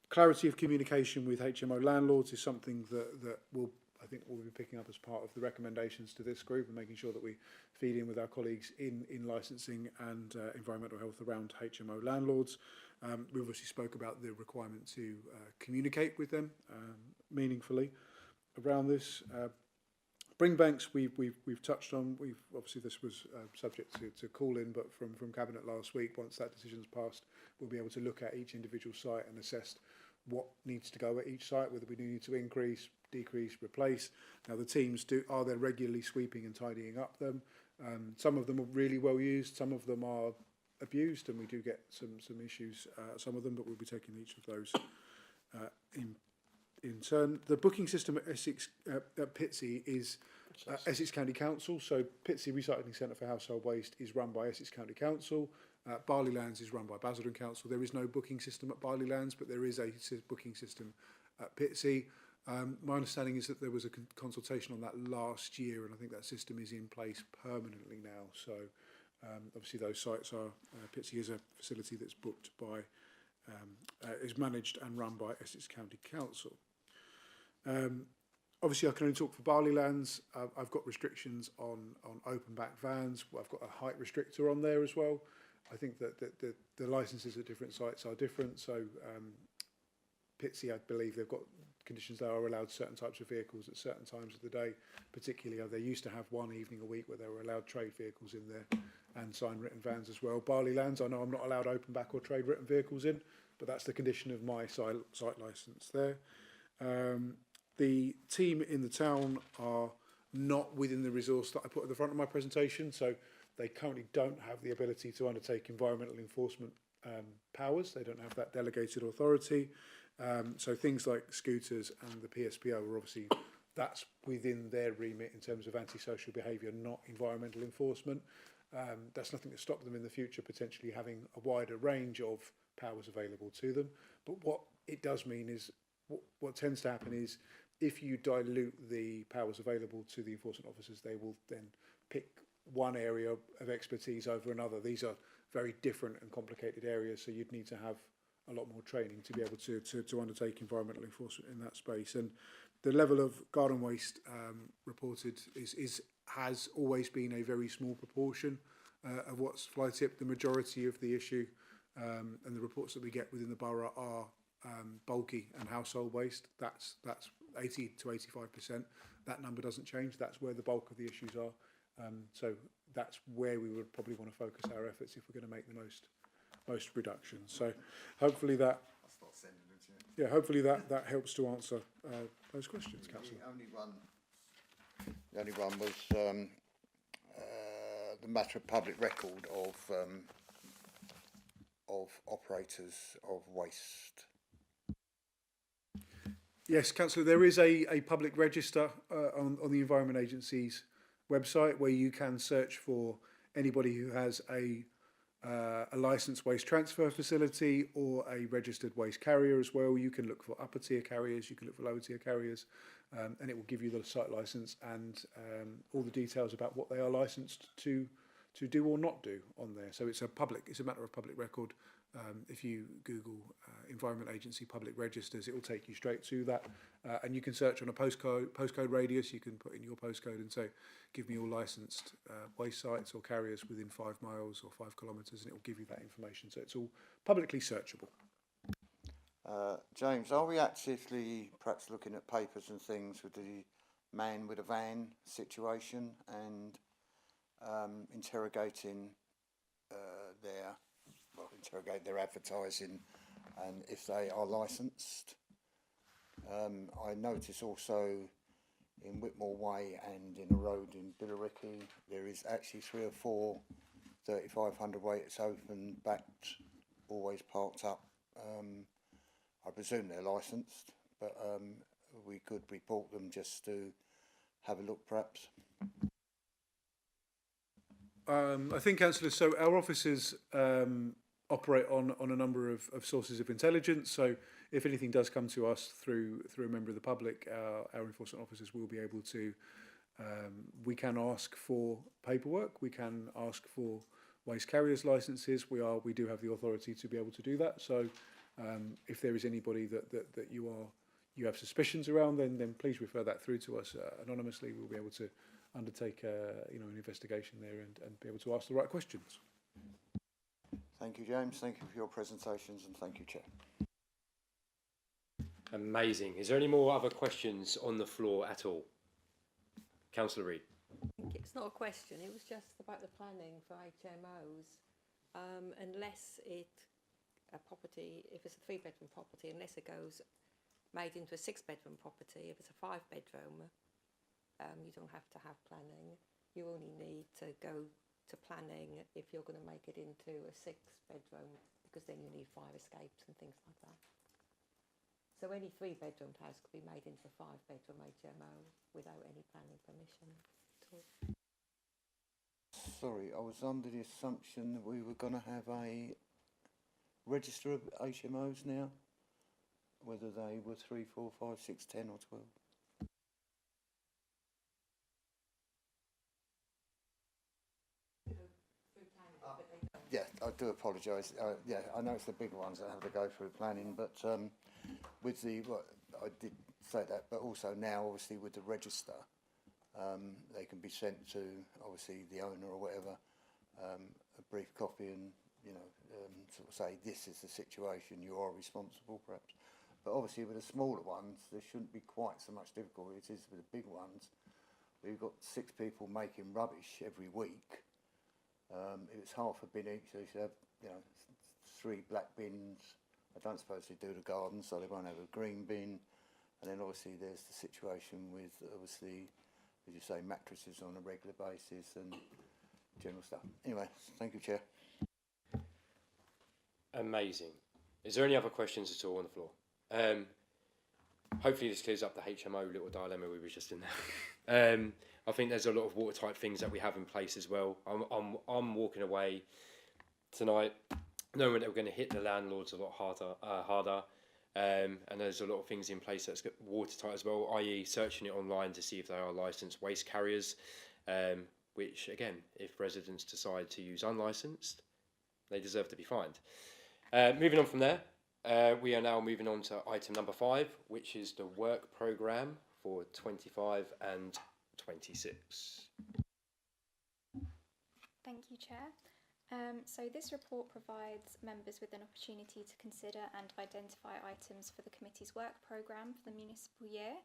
clarity of communication with HMO landlords is something that I think we'll be picking up as part of the recommendations to this group, and making sure that we feed in with our colleagues in licensing and environmental health around HMO landlords. We obviously spoke about the requirement to communicate with them meaningfully around this. Bring banks we've touched on. Obviously this was subject to call in, but from Cabinet last week, once that decision's passed, we'll be able to look at each individual site and assess what needs to go at each site, whether we need to increase, decrease, replace. Now the teams are they regularly sweeping and tidying up them. Some of them are really well used, some of them are abused, and we do get some issues some of them, but we'll be taking each of those in turn. The booking system at Essex at Pitsea is Essex County Council. So Pitsea Recycling Centre for Household Waste is run by Essex County Council. Barleylands is run by Basildon Council. There is no booking system at Barleylands, but there is a booking system at Pitsea. My understanding is that there was a consultation on that last year, and I think that system is in place permanently now. So obviously those sites are, Pitsea is a facility that's booked by, is managed and run by Essex County Council. Obviously I can only talk for Barleylands. I've got restrictions on open back vans. I've got a height restrictor on there as well. I think that the licences at different sites are different. So Pitsea, I believe they've got conditions they are allowed certain types of vehicles at certain times of the day. Particularly, they used to have one evening a week where they were allowed trade vehicles in there and sign written vans as well. Barley Lands, I know I'm not allowed open back or trade written vehicles in, but that's the condition of my site licence there. The team in the town are not within the resource that I put at the front of my presentation, so they currently don't have the ability to undertake environmental enforcement powers. They don't have that delegated authority. So things like scooters and the PSPO are obviously, that's within their remit in terms of antisocial behaviour, not environmental enforcement. That's nothing to stop them in the future potentially having a wider range of powers available to them. But what it does mean is, what tends to happen is, if you dilute the powers available to the enforcement officers, they will then pick one area of expertise over another. These are very different and complicated areas, so you'd need to have a lot more training to be able to undertake environmental enforcement in that space. And the level of garden waste reported has always been a very small proportion of what's fly tipped. The majority of the issue and the reports that we get within the borough are bulky and household waste. That's 80 to 85%. That number doesn't change. That's where the bulk of the issues are. So that's where we would probably want to focus our efforts if we're going to make the most reductions. So hopefully that, hopefully that helps to answer those questions, Councillor. The only one was the matter of public record of operators of waste. Yes, Councillor, there is a public register on the Environment Agency's website where you can search for anybody who has a licensed waste transfer facility or a registered waste carrier as well. You can look for upper tier carriers, you can look for lower tier carriers, and it will give you the site licence and all the details about what they are licensed to do or not do on there. So it's a matter of public record. If you Google Environment Agency public registers, it will take you straight to that, and you can search on a postcode radius. You can put in your postcode and say, give me all licensed waste sites or carriers within 5 miles or 5 kilometres, and it will give you that information. So it's all publicly searchable. James, are we actively perhaps looking at papers and things with the man with a van situation and interrogate their advertising and if they are licensed? I notice also in Whitmore Way and in a road in Billericay there is actually 3 or 4 3500 weight it's open, backed, always parked up. I presume they're licensed, but we could report them just to have a look perhaps. I think, Councillor, so our officers operate on a number of sources of intelligence. So if anything does come to us through a member of the public, our enforcement officers will be able to, we can ask for paperwork, we can ask for waste carriers licences. We do have the authority to be able to do that. So if there is anybody that you have suspicions around, then please refer that through to us anonymously. We'll be able to undertake an investigation there and be able to ask the right questions. Thank you, James. Thank you for your presentations, and thank you, Chair. Amazing. Is there any more other questions on the floor at all? Councillor Reid. I think it's not a question, it was just about the planning for HMOs. Unless a property, if it's a 3-bedroom property, unless it goes made into a 6-bedroom property, if it's a 5-bedroom, you don't have to have planning. You only need to go to planning if you're going to make it into a 6-bedroom, because then you need fire escapes and things like that. So any 3-bedroom house could be made into a 5-bedroom HMO without any planning permission at all. Sorry, I was under the assumption that we were going to have a register of HMOs now, whether they were 3, 4, 5, 6, 10 or 12. Yeah, I do apologise. Yeah, I know it's the big ones that have to go through planning, but with the, I did say that, but also now, obviously, with the register, they can be sent to, obviously, the owner or whatever, a brief copy and, sort of say, this is the situation, you are responsible, perhaps. But obviously with the smaller ones, there shouldn't be quite so much difficulty as it is with the big ones. We've got 6 people making rubbish every week. If it's half a bin each, they should have, you know, 3 black bins. I don't suppose they do the garden, so they won't have a green bin. And then obviously there's the situation with, obviously, as you say, mattresses on a regular basis and general stuff. Anyway, thank you, Chair. Amazing. Is there any other questions at all on the floor? Hopefully this clears up the HMO little dilemma we were just in there. I think there's a lot of watertight things that we have in place as well. I'm walking away tonight knowing that we're going to hit the landlords a lot harder. And there's a lot of things in place that's watertight as well, i.e. searching it online to see if they are licensed waste carriers, which again, if residents decide to use unlicensed, they deserve to be fined. Moving on from there, we are now moving on to item number 5, which is the work programme for 25 and 26. Thank you, Chair. So this report provides members with an opportunity to consider and identify items for the committee's work programme for the municipal year.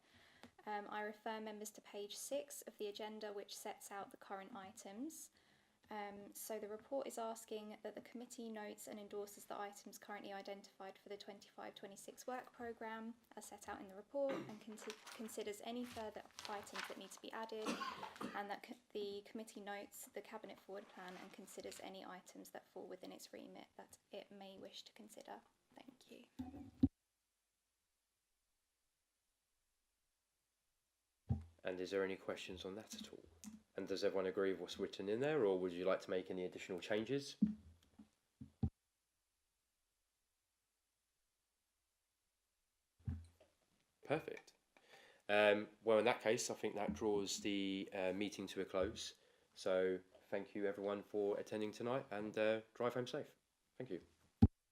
I refer members to page 6 of the agenda, which sets out the current items. So the report is asking that the committee notes and endorses the items currently identified for the 25-26 work programme as set out in the report, and considers any further items that need to be added, and that the committee notes the Cabinet Forward Plan and considers any items that fall within its remit that it may wish to consider. Thank you. And is there any questions on that at all? And does everyone agree with what's written in there, or would you like to make any additional changes? Perfect. Well, in that case, I think that draws the meeting to a close. So thank you everyone for attending tonight, and drive home safe. Thank you.